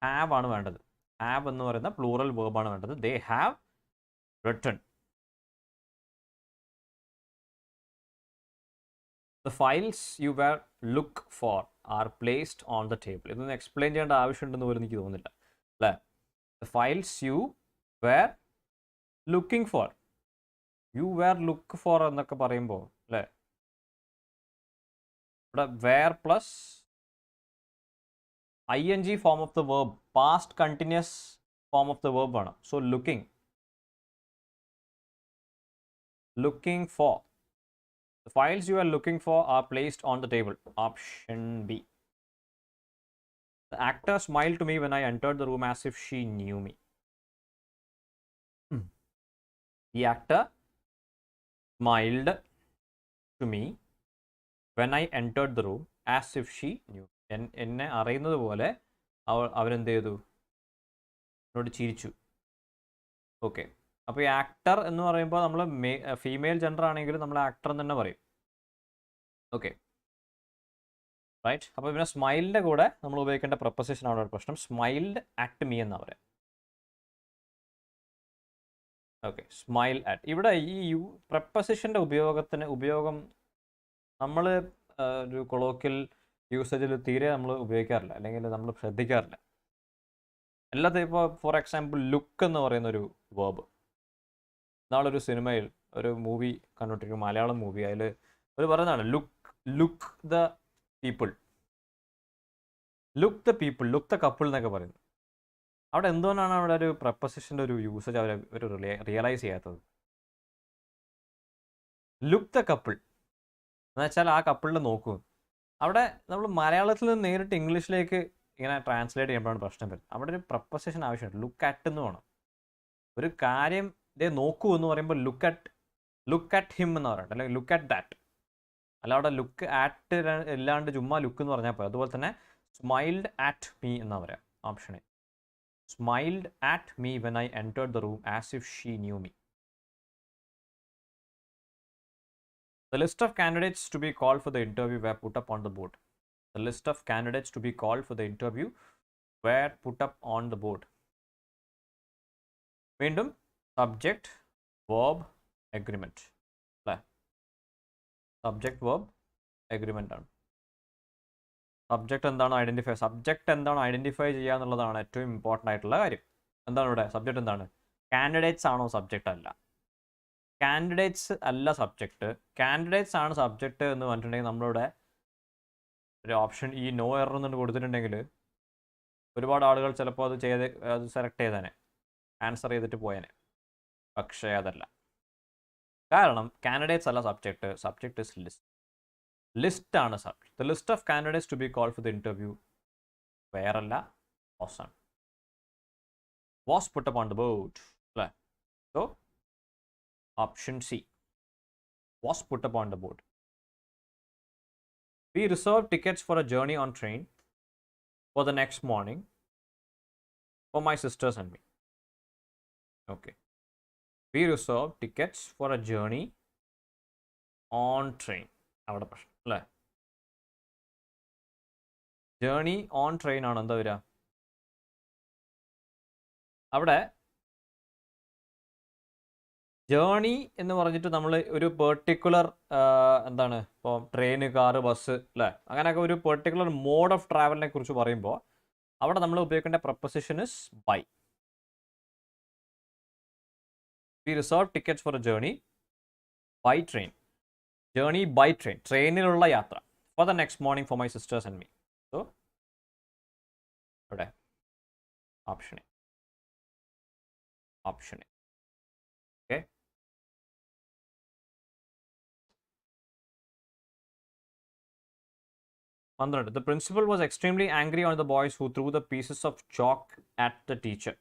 ഹാവ് ആണ് വേണ്ടത്. ഹാവ് എന്ന് പറയുന്ന പ്ലൂറൽ വേർബാണ് വേണ്ടത്. They have written. The files you were look for are placed on the table. ഇതൊന്നും എക്സ്പ്ലെയിൻ ചെയ്യേണ്ട ആവശ്യമുണ്ടെന്ന് പോലും എനിക്ക് തോന്നുന്നില്ല അല്ലേ? The files you were looking for, you were look for എന്നൊക്കെ പറയുമ്പോൾ അല്ലേ, ഇവിടെ were plus ing form of the verb, past continuous form of the verb ആണ്. So looking for. The files you are looking for are placed on the table. Option B. The actor smiled to me when I entered the room as if she knew me. The actor smiled to me when I entered the room as if she knew. എന്നെ അറിയുന്നത് പോലെ അവരെന്ത് ചെയ്തു? എന്നോട് ചിരിച്ചു. Okay, അപ്പോൾ ഈ actor എന്ന് പറയുമ്പോൾ നമ്മൾ ഫീമെയിൽ ജെൻഡർ ആണെങ്കിൽ നമ്മൾ ആക്ടർ എന്ന് തന്നെ പറയും. Okay, right. അപ്പോൾ പിന്നെ സ്മൈലിൻ്റെ കൂടെ നമ്മൾ ഉപയോഗിക്കേണ്ട പ്രപ്പോസിഷൻ ആണ് ഒരു പ്രശ്നം. സ്മൈൽഡ് അറ്റ് മീ എന്നാണ് പറയുക. Okay, smile at. ഇവിടെ ഈ പ്രപ്പോസിഷൻ്റെ ഉപയോഗം നമ്മൾ ഒരു കൊളോക്കിയൽ യൂസേജിൽ തീരെ നമ്മൾ ഉപയോഗിക്കാറില്ല, അല്ലെങ്കിൽ നമ്മൾ ശ്രദ്ധിക്കാറില്ല. എല്ലാത്തിനും ഇപ്പോൾ ഫോർ എക്സാമ്പിൾ ലുക്ക് എന്ന് പറയുന്നൊരു വേർബ്. നാളൊരു സിനിമയിൽ ഒരു മൂവി കണ്ടുകൊണ്ടിരിക്കും, മലയാളം മൂവി. അതിൽ ഒരു പറയുന്നതാണ് look the people, look the couple എന്നൊക്കെ പറയുന്നത്. അവിടെ എന്തുകൊണ്ടാണ് അവിടെ ഒരു പ്രപ്പോസിഷൻ്റെ ഒരു യൂസേജ് അവർ റിയലൈസ് ചെയ്യാത്തത്? ലുക്ക് ദ കപ്പിൾ എന്ന് വെച്ചാൽ ആ കപ്പിളിനെ നോക്കൂ. അവിടെ നമ്മൾ മലയാളത്തിൽ നിന്ന് നേരിട്ട് ഇംഗ്ലീഷിലേക്ക് ഇങ്ങനെ ട്രാൻസ്ലേറ്റ് ചെയ്യുമ്പോഴാണ് പ്രശ്നം വരുന്നത്. അവിടെ ഒരു പ്രപ്പോസിഷൻ ആവശ്യമുണ്ട്. ലുക്ക് അറ്റ് എന്ന് വേണം. ഒരു കാര്യം നോക്കൂ എന്ന് പറയുമ്പോൾ ലുക്ക് അറ്റ് ഹിം എന്ന് പറയട്ടെ, അല്ലെങ്കിൽ ലുക്ക് അറ്റ് ദാറ്റ്. അല്ല, അവിടെ ലുക്ക് ആറ്റ് ഇല്ലാണ്ട് ചുമ്മാ ലുക്ക് എന്ന് പറഞ്ഞാൽ പോയി. അതുപോലെ തന്നെ സ്മൈൽഡ് ആറ്റ് മീ എന്നാ പറയാം. Option A. Smiled at me when I entered the room as if she new me. The list of candidates to be called for the interview were put up on the board. The list of candidates to be called for the interview were put up on the board. വീണ്ടും subject verb agreement അല്ലേ? Subject verb agreement ആണ്. Subject എന്താണ് identify ചെയ്യുക എന്നുള്ളതാണ് ഏറ്റവും important ആയിട്ടുള്ള കാര്യം. എന്താണ് ഇവിടെ സബ്ജക്റ്റ്? എന്താണ്? കാൻഡിഡേറ്റ്സ് ആണോ സബ്ജക്റ്റ്? അല്ല, കാൻഡിഡേറ്റ്സ് അല്ല സബ്ജക്റ്റ്. കാൻഡിഡേറ്റ്സ് ആണ് സബ്ജക്റ്റ് എന്ന് പറഞ്ഞിട്ടുണ്ടെങ്കിൽ നമ്മളിവിടെ ഒരു ഓപ്ഷൻ ഈ നോ എറർ എന്ന് കൊടുത്തിട്ടുണ്ടെങ്കിൽ ഒരുപാട് ആളുകൾ ചിലപ്പോൾ അത് സെലക്ട് ചെയ്തേനെ, ആൻസർ ചെയ്തിട്ട് പോയേനെ. പക്ഷേ അതല്ല, കാരണം കാൻഡിഡേറ്റ്സ് അല്ല സബ്ജക്റ്റ്. Subject is list. ലിസ്റ്റാണ് subject. The list of candidates to be call for the interview വേറല്ല, വാസ് ആണ്. Was put up on the board അല്ലേ? So option C, was put up on the board. We reserved tickets for a journey on train for the next morning for my sisters and me. Okay. We reserved tickets for a journey on train. അവിടെ പ്രശ്നം അല്ലേ? Journey on train ആണ് എന്താ വരിക അവിടെ? Journey എന്ന് പറഞ്ഞിട്ട് നമ്മൾ ഒരു പെർട്ടിക്കുലർ എന്താണ്, ഇപ്പോൾ ട്രെയിന്, കാറ്, ബസ് അല്ലേ, അങ്ങനെയൊക്കെ ഒരു പെർട്ടിക്കുലർ മോഡ് ഓഫ് ട്രാവലിനെ കുറിച്ച് പറയുമ്പോൾ അവിടെ നമ്മൾ ഉപയോഗിക്കേണ്ട preposition is by. We reserve tickets for a journey by train. Journey by train, ട്രെയിനിലുള്ള യാത്ര. For the next morning for my sisters and me. So ഇവിടെ option A. Option A. Okay. The principal was extremely angry on the boys who threw the pieces of chalk at the teacher.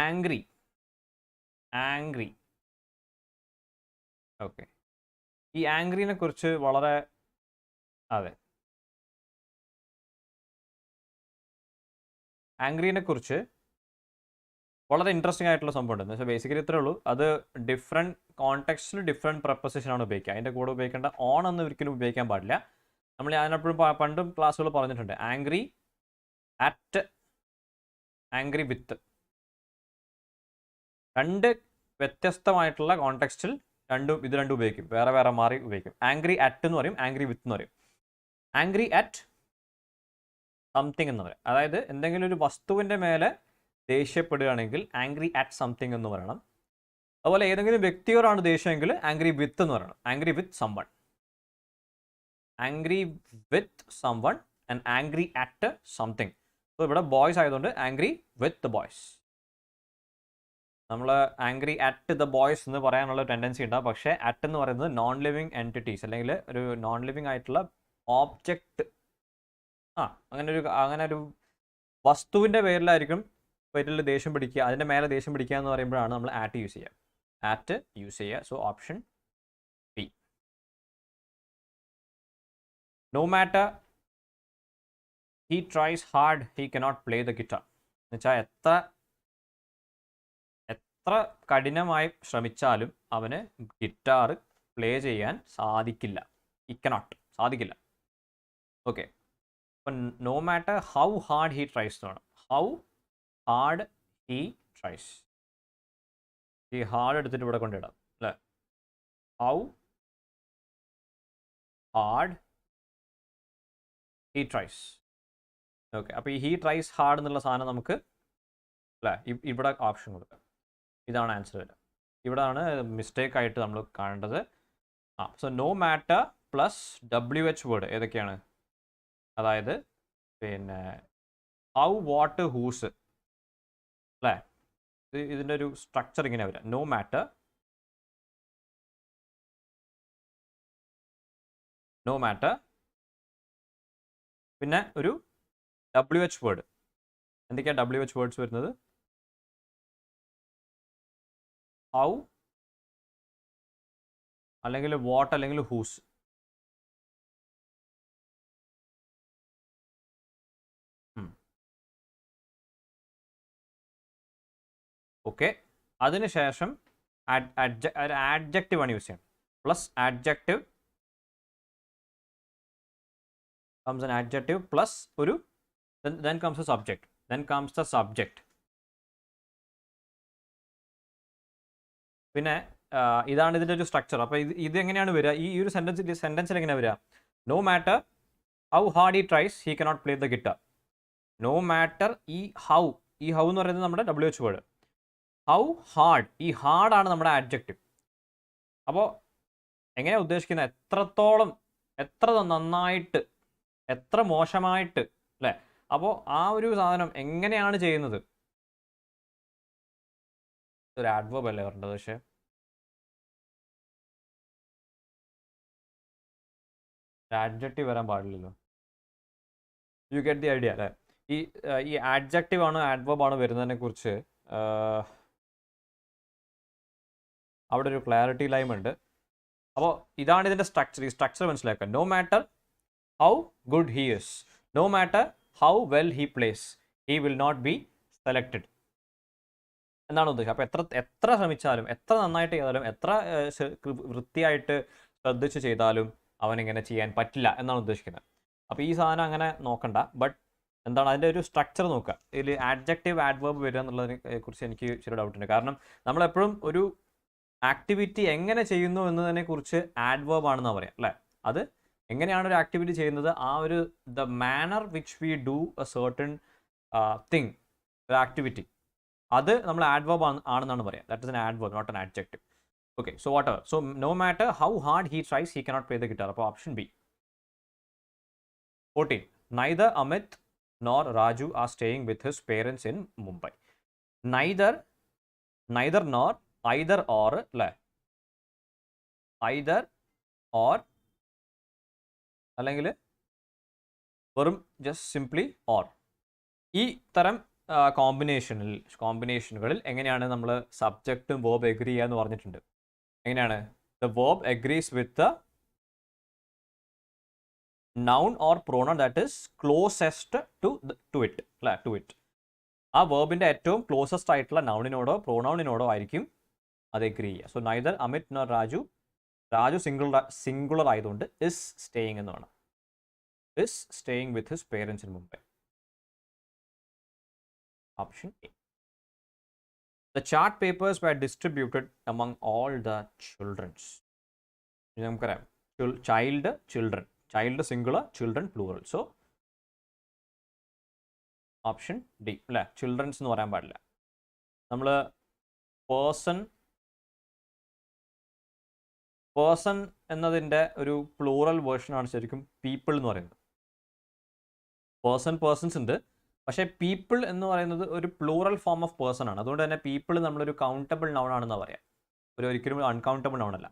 Angry. Okay. ഈ ആംഗ്രീനെ കുറിച്ച് വളരെ interesting ആയിട്ടുള്ള സംഭവം ഉണ്ട്. പക്ഷേ basically ഇത്രേ ഉള്ളൂ. അത് ഡിഫറെൻറ്റ് കോണ്ടെക്സ്റ്റിൽ ഡിഫറെൻറ്റ് പ്രപ്പോസിഷനാണ് ഉപയോഗിക്കുക. അതിൻ്റെ കൂടെ ഉപയോഗിക്കേണ്ട ഓൺ എന്ന് ഒരിക്കലും ഉപയോഗിക്കാൻ പാടില്ല. നമ്മൾ ഞാനെപ്പോഴും പണ്ടും ക്ലാസ്സുകൾ പറഞ്ഞിട്ടുണ്ട്, ആംഗ്രി അറ്റ്, ആംഗ്രി വിത്ത്. രണ്ട് വ്യത്യസ്തമായിട്ടുള്ള കോണ്ടെക്സ്റ്റിൽ ഇത് രണ്ടും ഉപയോഗിക്കും, വേറെ വേറെ മാറി ഉപയോഗിക്കും. ആംഗ്രി അറ്റ് എന്ന് പറയും, ആംഗ്രി വിത്ത് എന്ന് പറയും. ആംഗ്രി അറ്റ് സംതിങ് എന്ന് പറയും. അതായത് എന്തെങ്കിലും ഒരു വസ്തുവിൻ്റെ മേലെ ദേഷ്യപ്പെടുകയാണെങ്കിൽ ആംഗ്രി അറ്റ് സംതിങ് എന്ന് പറയണം. അതുപോലെ ഏതെങ്കിലും വ്യക്തിയോടാണ് ദേഷ്യമെങ്കിൽ ആംഗ്രി വിത്ത് എന്ന് പറയണം. Angry with someone, angry with someone and angry at something. So ഇവിടെ ബോയ്സ് ആയതുകൊണ്ട് ആംഗ്രി വിത്ത് ദ ബോയ്സ്. നമ്മൾ ആംഗ്രി അറ്റ് ദ ബോയ്സ് എന്ന് പറയാനുള്ള ടെൻഡൻസി ഉണ്ടാവും. പക്ഷേ അറ്റ് എന്ന് പറയുന്നത് നോൺ ലിവിങ് എൻറ്റിറ്റീസ് അല്ലെങ്കിൽ ഒരു നോൺ ലിവിങ് ആയിട്ടുള്ള ഓബ്ജക്റ്റ്, അങ്ങനെ ഒരു വസ്തുവിൻ്റെ പേരിലായിരിക്കും ദേഷ്യം പിടിക്കുക, അതിൻ്റെ മേലെ ദേഷ്യം പിടിക്കുക എന്ന് പറയുമ്പോഴാണ് നമ്മൾ ആറ്റ് യൂസ് ചെയ്യുക. ആറ്റ് യൂസ് ചെയ്യുക. So option B. No matter he tries hard, he cannot play the guitar. എന്നുവെച്ചാൽ എത്ര കഠിനമായി ശ്രമിച്ചാലും അവന് ഗിറ്റാർ പ്ലേ ചെയ്യാൻ സാധിക്കില്ല. സാധിക്കില്ല. ഓക്കെ. അപ്പം no matter how hard he tries എന്നാണ്. How hard he tries. ഈ ഹാർഡ് എടുത്തിട്ട് ഇവിടെ കൊണ്ടിടാം അല്ലേ? How hard he tries. Okay. അപ്പോൾ ഈ ഹി ട്രൈസ് ഹാർഡ് എന്നുള്ള സാധനം നമുക്ക് അല്ലേ ഇവിടെ ഓപ്ഷൻ കൊടുക്കാം. ഇതാണ് ആൻസർ വരിക. ഇവിടെയാണ് മിസ്റ്റേക്ക് ആയിട്ട് നമ്മൾ കാണേണ്ടത്. So no matter plus WH word ഏതൊക്കെയാണ്? അതായത് പിന്നെ ഹൗ, വാട്ട്, ഹൂസ് അല്ലേ? ഇതിൻ്റെ ഒരു സ്ട്രക്ചർ ഇങ്ങനെ വരിക. നോ മാറ്റർ പിന്നെ ഒരു WH വേർഡ്. എന്തൊക്കെയാണ് WH വേർഡ്സ് വരുന്നത്? ഹൗ അല്ലെങ്കിൽ വാട്ട് അല്ലെങ്കിൽ ഹൂസ്. ഓക്കെ. അതിനുശേഷം ആഡ്ജക്റ്റീവ് ആണ് യൂസ് ചെയ്യണം. Plus adjective comes an adjective plus ഒരു then comes a subject, then comes the subject. പിന്നെ ഇതാണ് ഇതിൻ്റെ ഒരു സ്ട്രക്ചർ. അപ്പോൾ ഇത് എങ്ങനെയാണ് വരിക? ഈ ഒരു സെൻറ്റൻസിൽ എങ്ങനെയാണ് വരിക? No matter how hard he tries he cannot play the guitar. No matter ഈ ഹൗ എന്ന് പറയുന്നത് നമ്മുടെ WH വേർഡ്. ഹൗ ഹാർഡ്, ഈ ഹാർഡാണ് നമ്മുടെ ആഡ്ജക്റ്റീവ്. അപ്പോൾ എങ്ങനെയാണ് ഉദ്ദേശിക്കുന്നത്? എത്രത്തോളം, എത്ര നന്നായിട്ട്, എത്ര മോശമായിട്ട്, അല്ലേ? അപ്പോൾ ആ ഒരു സാധനം എങ്ങനെയാണ് ചെയ്യുന്നത്? ഒരു ആഡ്വർബ് അല്ലേ വരേണ്ടത്? പക്ഷേ ആഡ്ജക്റ്റീവ് വരാൻ പാടില്ലല്ലോ. യു ഗെറ്റ് ദി ഐഡിയ അല്ലേ? ഈ ആഡ്ജക്റ്റീവ് ആണ് ആഡ്വർബ് ആണ് വരുന്നതിനെ കുറിച്ച് അവിടെ ഒരു ക്ലാരിറ്റി ലൈം ഉണ്ട്. അപ്പോൾ ഇതാണ് ഇതിൻ്റെ സ്ട്രക്ചർ. ഈ സ്ട്രക്ചർ മനസ്സിലാക്കുക. No matter how good he is, no matter how well he plays, he will not be selected എന്നാണ് ഉദ്ദേശിച്ചത്. അപ്പോൾ എത്ര ശ്രമിച്ചാലും, എത്ര നന്നായിട്ട് ചെയ്താലും, എത്ര വൃത്തിയായിട്ട് ശ്രദ്ധിച്ച് ചെയ്താലും അവനിങ്ങനെ ചെയ്യാൻ പറ്റില്ല എന്നാണ് ഉദ്ദേശിക്കുന്നത്. അപ്പോൾ ഈ സാധനം അങ്ങനെ നോക്കണ്ട. ബട്ട് എന്താണ് അതിൻ്റെ ഒരു സ്ട്രക്ചർ നോക്കുക. ഇതിൽ ആഡ്ജക്റ്റീവ് ആഡ്വർബ് വരിക എന്നുള്ളതിനെ കുറിച്ച് എനിക്ക് ചെറിയ ഡൗട്ടുണ്ട്. കാരണം നമ്മളെപ്പോഴും ഒരു ആക്ടിവിറ്റി എങ്ങനെ ചെയ്യുന്നു എന്നതിനെക്കുറിച്ച് ആഡ്വർബ് ആണെന്നാണ് പറയാം, അല്ലേ? അത് എങ്ങനെയാണ് ഒരു ആക്ടിവിറ്റി ചെയ്യുന്നത്, ആ ഒരു the manner which we do a certain thing, ഒരു ആക്ടിവിറ്റി, അത് നമ്മൾ ആഡ്വർബ് ആണെന്നാണ് പറയാം. That is an adverb, not an adjective. Okay, so whatever. So no matter how hard he tries he cannot play the guitar. അപ്പോൾ option B. 14. Neither Amit nor Raju are staying with his parents in Mumbai. Neither nor, either or, അല്ലേ? either or അല്ലെങ്കിൽ വെറും just simply or. ഈ തരം കോമ്പിനേഷനുകളിൽ എങ്ങനെയാണ് നമ്മൾ സബ്ജക്റ്റും verb agree ചെയ്യുക എന്ന് പറഞ്ഞിട്ടുണ്ട്. എങ്ങനെയാണ്? The verb agrees with the noun or pronoun that is closest to it, അല്ലേ? to it. ആ വേർബിൻ്റെ ഏറ്റവും ക്ലോസസ്റ്റ് ആയിട്ടുള്ള നൗണിനോടോ പ്രോനൗണിനോടോ ആയിരിക്കും അത് എഗ്രി ചെയ്യുക. So neither Amit no Raju, Raju singular ആയതുകൊണ്ട് ഇസ് സ്റ്റേയിങ് എന്ന് വേണം. Is staying with his parents in Mumbai. Option A. The chart papers were distributed among all the childrens. നമുക്കറിയാം children. Child singular, children plural. So option D, അല്ലേ? Children's എന്ന് പറയാൻ പാടില്ല. നമ്മൾ person എന്നതിൻ്റെ ഒരു പ്ലൂറൽ വേർഷനാണ് ശരിക്കും പീപ്പിൾ എന്ന് പറയുന്നത്. പേഴ്സൺസ് ഉണ്ട്, പക്ഷേ പീപ്പിൾ എന്ന് പറയുന്നത് ഒരു പ്ലൂറൽ ഫോം ഓഫ് പേഴ്സൺ ആണ്. അതുകൊണ്ട് തന്നെ പീപ്പിൾ നമ്മളൊരു കൗണ്ടബിൾ നൗൺ ആണെന്ന് പറയാം, ഒരിക്കലും അൺകൗണ്ടബിൾ നൗൺ അല്ല.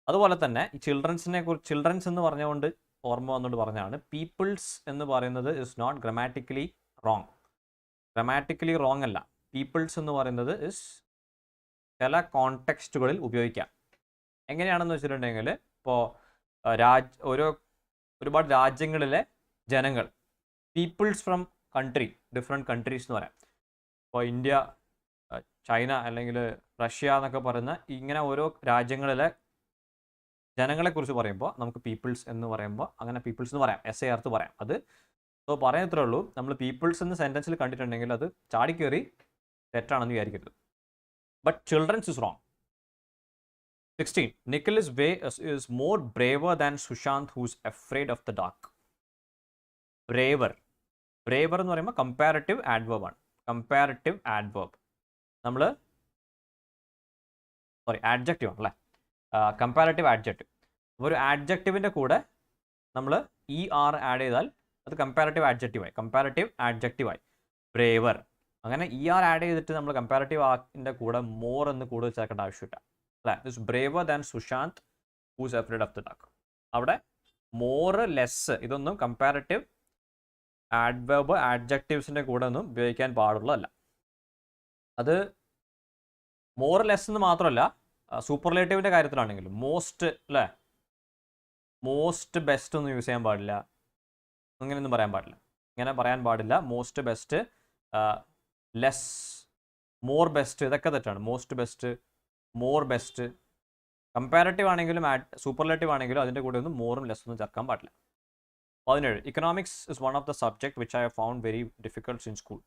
അതുപോലെ തന്നെ ഈ ചിൽഡ്രൻസ് എന്ന് പറഞ്ഞുകൊണ്ട് ഓർമ്മ വന്നുകൊണ്ട് പറഞ്ഞാണ് പീപ്പിൾസ് എന്ന് പറയുന്നത് ഇസ് നോട്ട് ഗ്രാമാറ്റിക്കലി റോങ് അല്ല. പീപ്പിൾസ് എന്ന് പറയുന്നത് ഇസ് ചില കോണ്ടെക്സ്റ്റുകളിൽ ഉപയോഗിക്കാം. എങ്ങനെയാണെന്ന് വെച്ചിട്ടുണ്ടെങ്കിൽ ഇപ്പോൾ ഒരുപാട് രാജ്യങ്ങളിലെ ജനങ്ങൾ, പീപ്പിൾസ് ഫ്രം ഡിഫറെൻറ്റ് കൺട്രീസ് എന്ന് പറയാം. ഇപ്പോൾ ഇന്ത്യ, ചൈന അല്ലെങ്കിൽ റഷ്യ എന്നൊക്കെ പറയുന്ന ഇങ്ങനെ ഓരോ രാജ്യങ്ങളിലെ ജനങ്ങളെക്കുറിച്ച് പറയുമ്പോൾ നമുക്ക് പീപ്പിൾസ് എന്ന് പറയുമ്പോൾ അങ്ങനെ പീപ്പിൾസ് എന്ന് പറയാം, SAR പറയാം. അത് സോ പറയത്രേ ഉള്ളൂ. നമ്മൾ പീപ്പിൾസ് എന്ന് സെൻറ്റൻസിൽ കണ്ടിട്ടുണ്ടെങ്കിൽ അത് ചാടിക്കേറി തെറ്റാണെന്ന് വിചാരിക്കരുത്. But children's is wrong. 16. Nicholas Bay is more braver than Sushant who's afraid of the dark. ബ്രേവർ എന്ന് പറയുമ്പോൾ കമ്പാരറ്റീവ് ആഡ്വർബ് ആണ്. കമ്പാരറ്റീവ് ആഡ്വർബ് ആഡ്ജക്റ്റീവ് ആണല്ലേ? Comparative adjective. അപ്പോൾ ഒരു ആഡ്ജക്റ്റീവിൻ്റെ കൂടെ നമ്മൾ ER ആഡ് ചെയ്താൽ അത് കമ്പാരറ്റീവ് ആഡ്ജക്റ്റീവായി. ബ്രേവർ. അങ്ങനെ ER ആഡ് ചെയ്തിട്ട് നമ്മൾ കമ്പാരറ്റീവ് ആക്കിൻ്റെ കൂടെ മോർ എന്ന് കൂടുതൽ ചേർക്കേണ്ട ആവശ്യമില്ല, അല്ലേ? This braver than Sushant who's afraid of the dark. അവിടെ മോർ, ലെസ് ഇതൊന്നും കമ്പാരറ്റീവ് ആഡ്വർബ് ആഡ്ജക്റ്റീവ്സിൻ്റെ കൂടെ ഒന്നും ഉപയോഗിക്കാൻ പാടുള്ളതല്ല. അത് മോർ, ലെസ് എന്ന് മാത്രമല്ല, സൂപ്പർലേറ്റീവിൻ്റെ കാര്യത്തിലാണെങ്കിലും മോസ്റ്റ്, അല്ലേ? മോസ്റ്റ് ബെസ്റ്റ് ഒന്നും യൂസ് ചെയ്യാൻ പാടില്ല, അങ്ങനെയൊന്നും പറയാൻ പാടില്ല. Most best, less, more best ഇതൊക്കെ തെറ്റാണ്. Most best, more best, comparative ആണെങ്കിലും സൂപ്പർലേറ്റീവ് ആണെങ്കിലും അതിൻ്റെ കൂടെ ഒന്നും മോറും ലെസ് ഒന്നും ചേർക്കാൻ പാടില്ല. 17. Economics is one of the subject which I have found very difficult in school.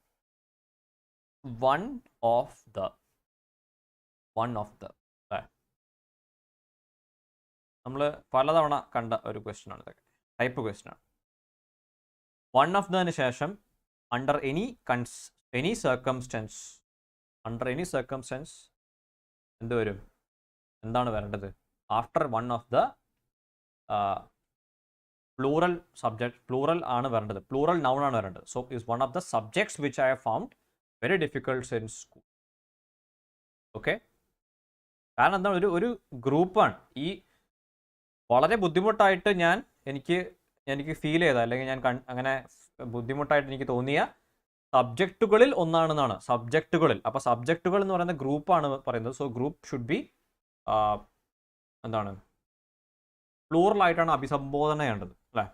One of the നമ്മൾ പലതവണ കണ്ട ഒരു ക്വസ്റ്റ്യൻ ആണ് ഇതൊക്കെ, ടൈപ്പ് ക്വസ്റ്റ്യൻ ആണ്. വൺ ഓഫ് ദന് ശേഷം അണ്ടർ എനി സർക്കംസ്റ്റൻസ് എന്ത് വരും? എന്താണ് വരേണ്ടത്? After one of the plural subject, plural ആണ് വരേണ്ടത്, പ്ലൂറൽ നൗൺ ആണ് വരേണ്ടത്. So is one of the subjects which I have found very difficult in school. Okay, കാരണം എന്താണ്, ഒരു ഗ്രൂപ്പാണ്. ഈ വളരെ ബുദ്ധിമുട്ടായിട്ട് എനിക്ക് ഫീൽ ചെയ്ത, അല്ലെങ്കിൽ ഞാൻ അങ്ങനെ ബുദ്ധിമുട്ടായിട്ട് എനിക്ക് തോന്നിയ സബ്ജക്റ്റുകളിൽ ഒന്നാണെന്നാണ്. സബ്ജക്റ്റുകളിൽ, അപ്പോൾ സബ്ജക്റ്റുകൾ എന്ന് പറയുന്ന ഗ്രൂപ്പാണ് പറയുന്നത്. സോ ഗ്രൂപ്പ് ഷുഡ് ബി എന്താണ്, പ്ലൂറലായിട്ടാണ് അഭിസംബോധന ചെയ്യേണ്ടത് അല്ലേ.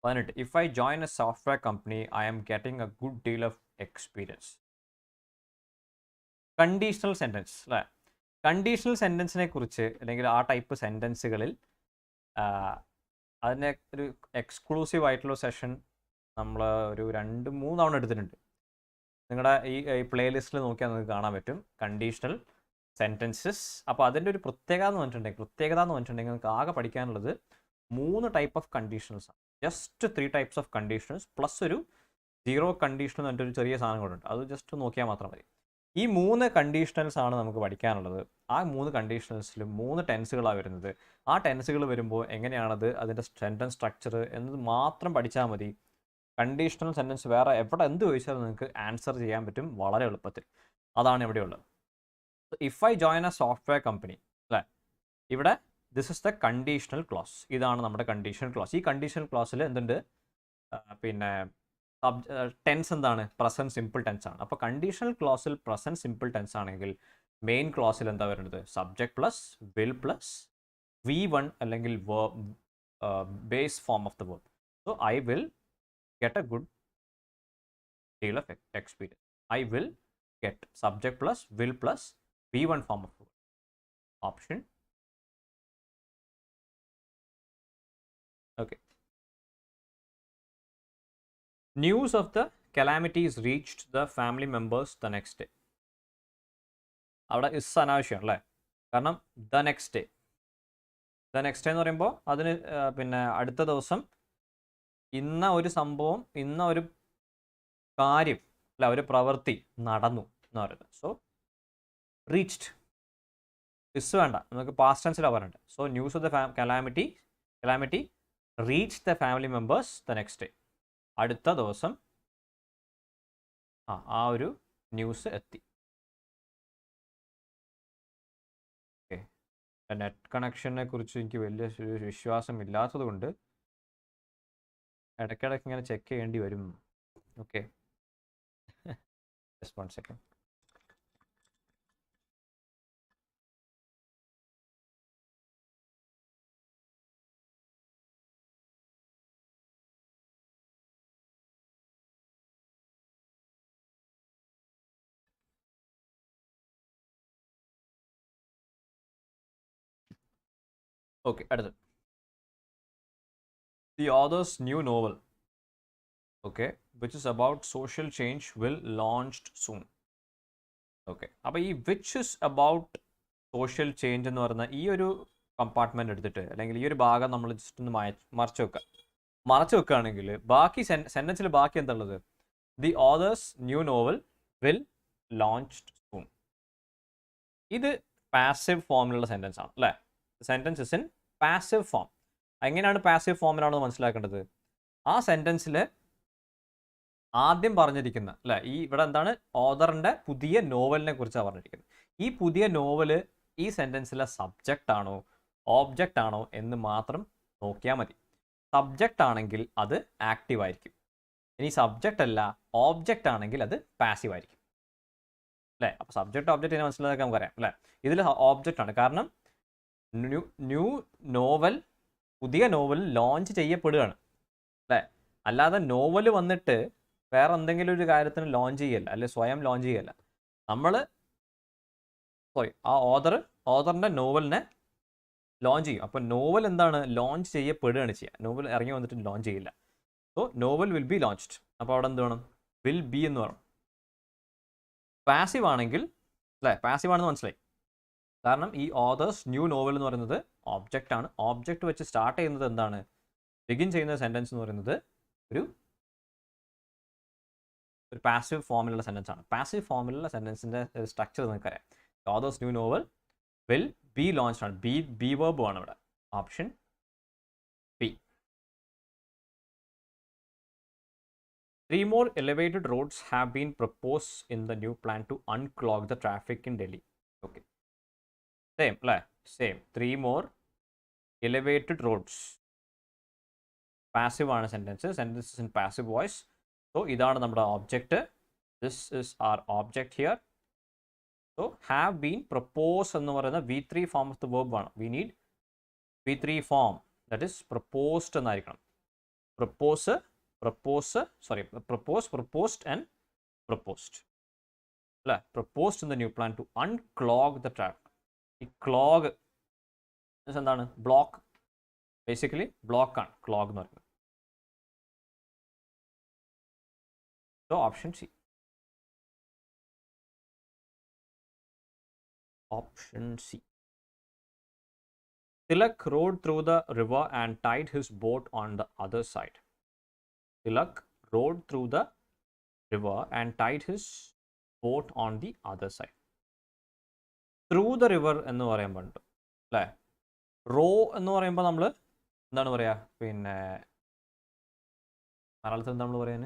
18. If I join a software company I am getting a good deal of experience. Conditional sentence അല്ലേ. കണ്ടീഷണൽ സെൻറ്റൻസിനെ കുറിച്ച് അല്ലെങ്കിൽ ആ ടൈപ്പ് സെൻറ്റൻസുകളിൽ അതിനെ ഒരു എക്സ്ക്ലൂസീവ് ആയിട്ടുള്ള സെഷൻ നമ്മൾ ഒരു 2-3 തവണ എടുത്തിട്ടുണ്ട്. നിങ്ങളുടെ ഈ പ്ലേലിസ്റ്റിൽ നോക്കിയാൽ നിങ്ങൾക്ക് കാണാൻ പറ്റും കണ്ടീഷണൽ സെൻറ്റൻസസ്. അപ്പോൾ അതിൻ്റെ ഒരു പ്രത്യേകത എന്ന് പറഞ്ഞിട്ടുണ്ടെങ്കിൽ നിങ്ങൾക്ക് ആകെ പഠിക്കാനുള്ളത് 3 ടൈപ്പ് ഓഫ് കണ്ടീഷണൽസ് ആണ്. Just 3 types of conditionals plus ഒരു 0 കണ്ടീഷൻ എന്ന് പറഞ്ഞിട്ടൊരു ചെറിയ സാധനം കൂടെ ഉണ്ട്. അത് ജസ്റ്റ് നോക്കിയാൽ മാത്രം മതി. ഈ 3 കണ്ടീഷണൽസ് ആണ് നമുക്ക് പഠിക്കാനുള്ളത്. ആ 3 കണ്ടീഷണൽസിലും 3 ടെൻസുകളാണ് വരുന്നത്. ആ ടെൻസുകൾ വരുമ്പോൾ എങ്ങനെയാണത്, അതിൻ്റെ സെൻറ്റൻസ് സ്ട്രക്ചർ എന്നത് മാത്രം പഠിച്ചാൽ മതി. കണ്ടീഷണൽ സെൻറ്റൻസ് വേറെ എവിടെ എന്ത് ചോദിച്ചാലും നിങ്ങൾക്ക് ആൻസർ ചെയ്യാൻ പറ്റും വളരെ എളുപ്പത്തിൽ. അതാണ് ഇവിടെയുള്ളത്. If I join a software company അല്ലേ, ഇവിടെ this is the conditional clause. ഇതാണ് നമ്മുടെ കണ്ടീഷണൽ ക്ലോസ്. ഈ കണ്ടീഷണൽ ക്ലോസിൽ എന്തുണ്ട്, പിന്നെ ടെൻസ് എന്താണ്, പ്രസൻറ്റ് സിമ്പിൾ ടെൻസ് ആണ്. അപ്പോൾ കണ്ടീഷണൽ ക്ലോസിൽ പ്രസൻറ്റ് സിമ്പിൾ ടെൻസ് ആണെങ്കിൽ മെയിൻ ക്ലോസിൽ എന്താ വരുന്നത്, subject plus will plus V1 അല്ലെങ്കിൽ base form of the verb. So I will get A good deal of experience. I will get subject plus will plus V1 form of verb. Option. Okay. News of the calamities reached the family members the next day. അവിടെ is അനാവശ്യമാണ് അല്ലേ, കാരണം the next day എന്ന് പറയുമ്പോൾ അതിന് പിന്നെ അടുത്ത ദിവസം ഇന്ന ഒരു സംഭവം, ഇന്ന ഒരു കാര്യം അല്ല, ഒരു പ്രവൃത്തി നടന്നു എന്ന് പറയുന്നത്. സോ റീച്ച്ഡ് ഇസ് വേണ്ട, നമുക്ക് പാസ്റ്റ് ടെൻസിലാണ് പറയേണ്ടത്. So news of the calamity reach the family members the next day. അടുത്ത ദിവസം ആ ഒരു ന്യൂസ് എത്തി. ഓക്കെ, നെറ്റ് കണക്ഷനെ കുറിച്ച് എനിക്ക് വലിയ വിശ്വാസം ഇല്ലാത്തത് കൊണ്ട് ഇടയ്ക്കിടയ്ക്ക് ഇങ്ങനെ ചെക്ക് ചെയ്യേണ്ടി വരും. Okay, just 1 second. ഓക്കെ, അടുത്ത് the author's new novel, okay, which is about social change will launched soon. Okay, അപ്പോൾ ഈ which is about social change എന്ന് പറയുന്ന ഈ ഒരു കമ്പാർട്ട്മെൻറ്റ് എടുത്തിട്ട്, അല്ലെങ്കിൽ ഈ ഒരു ഭാഗം നമ്മൾ ജസ്റ്റ് ഒന്ന് മറച്ചു വെക്കുകയാണെങ്കിൽ ബാക്കി സെൻറ്റൻസിൽ ബാക്കി എന്താ ഉള്ളത്, the author's new novel will launched soon. ഇത് പാസീവ് ഫോമിലുള്ള സെൻറ്റൻസ് ആണ് അല്ലേ. Sentence is in passive form. എങ്ങനെയാണ് പാസീവ് ഫോമിലാണെന്ന് മനസ്സിലാക്കേണ്ടത്, ആ സെൻറ്റൻസിൽ ആദ്യം പറഞ്ഞിരിക്കുന്ന അല്ലേ, ഈ ഇവിടെ എന്താണ്, ഓതറിൻ്റെ പുതിയ നോവലിനെ കുറിച്ചാണ് പറഞ്ഞിരിക്കുന്നത്. ഈ പുതിയ നോവല് ഈ സെൻറ്റൻസിലെ സബ്ജക്റ്റ് ആണോ ഓബ്ജക്റ്റ് ആണോ എന്ന് മാത്രം നോക്കിയാൽ മതി. സബ്ജക്റ്റ് ആണെങ്കിൽ അത് ആക്റ്റീവ് ആയിരിക്കും, ഇനി സബ്ജക്റ്റ് അല്ല ഓബ്ജക്റ്റ് ആണെങ്കിൽ അത് പാസീവ് ആയിരിക്കും അല്ലേ. അപ്പോൾ സബ്ജക്റ്റ് ഓബ്ജക്റ്റ് ഇതിനെ മനസ്സിലാക്കാൻ നമുക്കറിയാം അല്ലേ. ഇതിൽ ഓബ്ജക്റ്റ് ആണ്, കാരണം ന്യൂ നോവൽ, പുതിയ നോവൽ ലോഞ്ച് ചെയ്യപ്പെടുകയാണ് അല്ലേ. അല്ലാതെ നോവൽ വന്നിട്ട് വേറെ എന്തെങ്കിലും ഒരു കാര്യത്തിന് ലോഞ്ച് ചെയ്യല്ല, അല്ലെ സ്വയം ലോഞ്ച് ചെയ്യല്ല. ആ ഓതറിൻ്റെ നോവലിനെ ലോഞ്ച് ചെയ്യും. അപ്പോൾ നോവൽ എന്താണ്, ലോഞ്ച് ചെയ്യപ്പെടുകയാണ് ചെയ്യുക. നോവൽ ഇറങ്ങി വന്നിട്ട് ലോഞ്ച് ചെയ്യില്ല. So novel will be launched. അപ്പോൾ അവിടെ എന്ത് വേണം, വിൽ ബി എന്ന് വേണം. പാസീവ് ആണെങ്കിൽ അല്ലേ, പാസീവ് ആണെന്ന് മനസ്സിലായി. കാരണം ഈ ഓതേഴ്സ് ന്യൂ നോവൽ എന്ന് പറയുന്നത് ഓബ്ജക്റ്റ് ആണ്. ഓബ്ജക്റ്റ് വെച്ച് സ്റ്റാർട്ട് ചെയ്യുന്നത് എന്താണ്, ബിഗിൻ ചെയ്യുന്ന സെൻറ്റൻസ് എന്ന് പറയുന്നത് ഒരു പാസീവ് ഫോമിലുള്ള സെൻറ്റൻസ് ആണ്. പാസീവ് ഫോമിലുള്ള സെൻറ്റൻസിൻ്റെ സ്ട്രക്ചർ നിങ്ങൾക്കറിയാം. Author's new novel will be launched ആണ്. ബി വെർബ് ആണ് ഇവിടെ. Option B. 3 more elevated roads have been proposed in the new plan to unclog the traffic in Delhi. Okay. Same, right? Same. 3 more elevated roads. Passive ആണ് sentences. Sentences in passive voice. So, ഇതാണ് നമ്മുടെ object. This is our object here. So, have been proposed എന്ന് പറയുന്ന V3 form of the verb ആണ്. We need V3 form. That is proposed എന്നായിരിക്കണം. Propose, proposed and proposed. Proposed in the new plan to unclog the traffic. Clog എന്താണ്, block. Basically block ആണ് clog എന്ന് പറയുന്നത്. So option C. Option C. Tilak rode through the river and tied his boat on the other side. Tilak rode through the river and tied his boat on the other side. Through the river എന്ന് പറയുമ്പോൾ ഉണ്ട് അല്ലേ. Raw എന്ന് പറയുമ്പോൾ നമ്മൾ എന്താണ് പറയുക, പിന്നെ മലയാളത്തിൽ എന്താ നമ്മൾ പറയാൻ,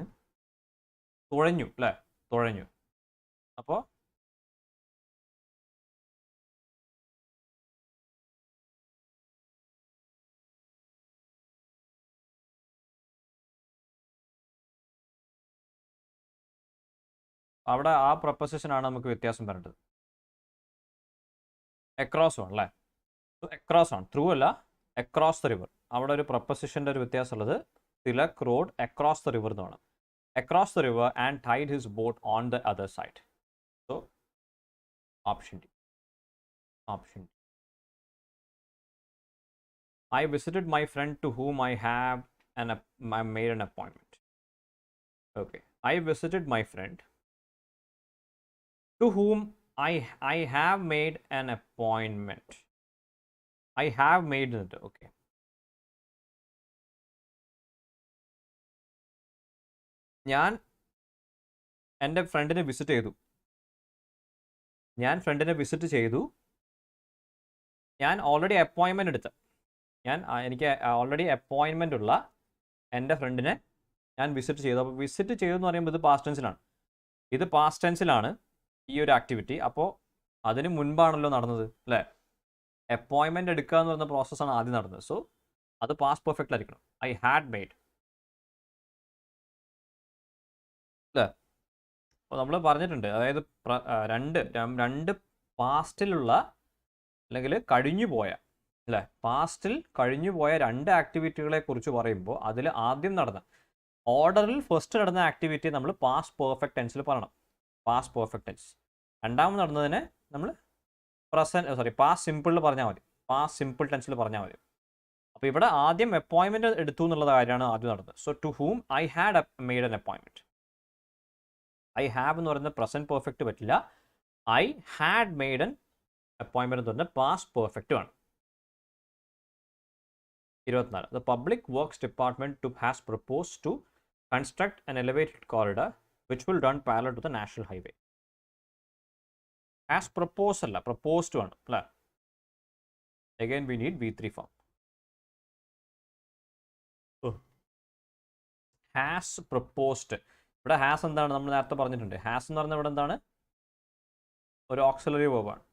തുഴഞ്ഞു അല്ലേ, തുഴഞ്ഞു. അപ്പോൾ അവിടെ ആ പ്രൊപ്പസിഷനാണ് നമുക്ക് വ്യത്യാസം വരേണ്ടത്. അക്രോസ് ആണ് അല്ലേ, അക്രോസ് ആണ്, ത്രൂ അല്ല, അക്രോസ് ദ റിവർ. അവിടെ ഒരു പ്രൊപ്പസിഷൻ്റെ ഒരു വ്യത്യാസമുള്ളത്. Tilak road across the river എന്ന് വേണം. Across the river and tied his boat on the other side. So option D. Option D. I visited my friend to whom I made an appointment. Okay. I visited my friend to whom I have made an appointment. I have made it. Okay. ഞാൻ എൻ്റെ ഫ്രണ്ടിനെ visit ചെയ്തു. ഞാൻ already അപ്പോയിൻമെൻ്റ് എടുത്ത, എനിക്ക് already അപ്പോയിൻമെൻ്റ് ഉള്ള എൻ്റെ ഫ്രണ്ടിനെ ഞാൻ വിസിറ്റ് ചെയ്തു. അപ്പോൾ വിസിറ്റ് ചെയ്തു എന്ന് പറയുമ്പോൾ ഇത് പാസ്റ്റ് ടെൻസിലാണ്. ഇത് പാസ്റ്റ് ടെൻസിലാണ് ഈ ഒരു ആക്ടിവിറ്റി. അപ്പോൾ അതിന് മുൻപാണല്ലോ നടന്നത് അല്ലേ. അപ്പോയിൻമെൻ്റ് എടുക്കുക എന്ന് പറയുന്ന പ്രോസസ്സാണ് ആദ്യം നടന്നത്. സോ അത് പാസ്റ്റ് പെർഫെക്റ്റിലായിരിക്കണം. ഐ ഹാഡ് മെയ്ഡ് അല്ലേ. അപ്പോൾ നമ്മൾ പറഞ്ഞിട്ടുണ്ട്, അതായത് രണ്ട് പാസ്റ്റിലുള്ള അല്ലെങ്കിൽ കഴിഞ്ഞു പോയ അല്ലേ, പാസ്റ്റിൽ കഴിഞ്ഞു പോയ രണ്ട് ആക്ടിവിറ്റികളെ കുറിച്ച് പറയുമ്പോൾ അതിൽ ആദ്യം നടന്ന ഓർഡറിൽ ഫസ്റ്റ് നടന്ന ആക്ടിവിറ്റി നമ്മൾ പാസ്റ്റ് പെർഫെക്റ്റ് ടെൻസിൽ പറയണം. Past perfect tense. രണ്ടാമത് നടന്നതിനെ നമ്മൾ പാസ്റ്റ് സിമ്പിളിൽ പറഞ്ഞാൽ മതി. പാസ്റ്റ് സിമ്പിൾ ടെൻസിൽ പറഞ്ഞാൽ മതി. അപ്പോൾ ഇവിടെ ആദ്യം അപ്പോയിൻമെൻറ്റ് എടുത്തു എന്നുള്ള കാര്യമാണ് ആദ്യം നടന്നത്. So to whom I had made an appointment. I have എന്ന് പറയുന്നത് പ്രസൻറ്റ് പെർഫെക്റ്റ് പറ്റില്ല. I had made an appointment എന്ന് പറയുന്നത് പാസ്റ്റ് പെർഫെക്റ്റ് ആണ്. 24. The Public Works Department has proposed to construct an elevated corridor which will run parallel to the national highway. Has proposed അല്ല, proposed ആണ് അല്ലേ. Again we need V3 form. Has proposed. ഇവിടെ has എന്താണ്, നമ്മൾ നേരത്തെ പറഞ്ഞിട്ടുണ്ട്. Has എന്ന് പറഞ്ഞാൽ ഇവിടെ എന്താണ്, ഒരു ഓക്സിലറി verb ആണ്.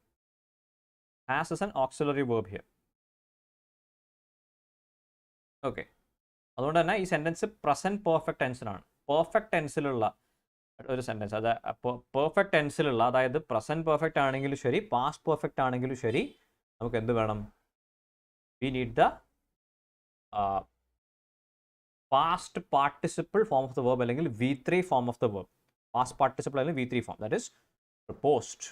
Has is an auxiliary verb here. Okay. അതുകൊണ്ട് തന്നെ ഈ സെൻറ്റൻസ് പ്രസൻറ്റ് പെർഫെക്റ്റ് ടെൻസിലാണ്. പെർഫെക്റ്റ് ടെൻസിലുള്ള ഒരു സെൻറ്റൻസ്. അത് അപ്പോൾ പെർഫെക്റ്റ് ടെൻസിലുള്ള, അതായത് പ്രസൻറ്റ് പെർഫെക്റ്റ് ആണെങ്കിലും ശരി, പാസ്റ്റ് പെർഫെക്റ്റ് ആണെങ്കിലും ശരി, നമുക്ക് എന്ത് വേണം, we need the past participle form of the verb അല്ലെങ്കിൽ V3 form of the verb. Past participle അല്ലെങ്കിൽ V3 form, that is proposed.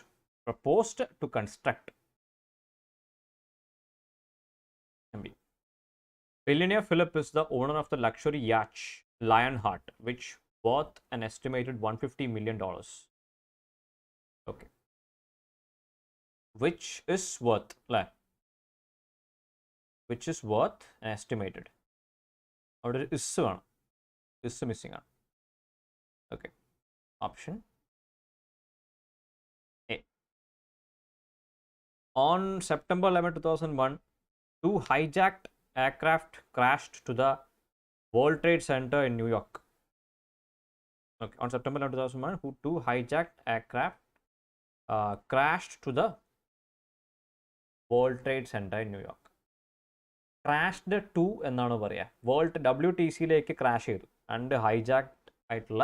Proposed to construct. Billionaire Philip is the owner of the luxury yacht Lionheart, which worth an estimated $150 million. Okay. Which is worth, which is worth an estimated. അവിടെ ഒരു is വേണം, is missing ആണ്. Okay, option A. On September 11, 2001, two hijacked aircraft crashed to the World Trade Center in New York. Okay, on September 11, 2001, two hijacked aircraft crashed to the World Trade Center in New York. Crashed to എന്നാണ് പറയുക. World WTCയിലേക്ക് crash ചെയ്തു. And hijacked ആയിട്ടുള്ള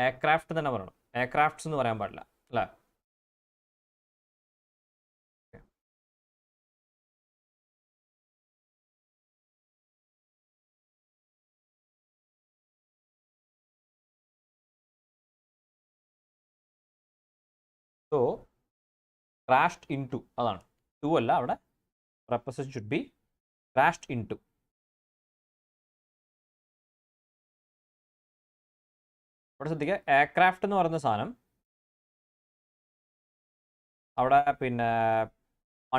aircraft തന്നെ പറയണം, aircrafts എന്ന് പറയാൻ പാടില്ല അല്ലേ. സോ ക്രാഷ്ഡ് ഇൻ ടു, അതാണ് ടു അല്ല, അവിടെ preposition should be crashed into. ഇവിടെ ശ്രദ്ധിക്കുക, എയർക്രാഫ്റ്റ് എന്ന് പറയുന്ന സാധനം അവിടെ പിന്നെ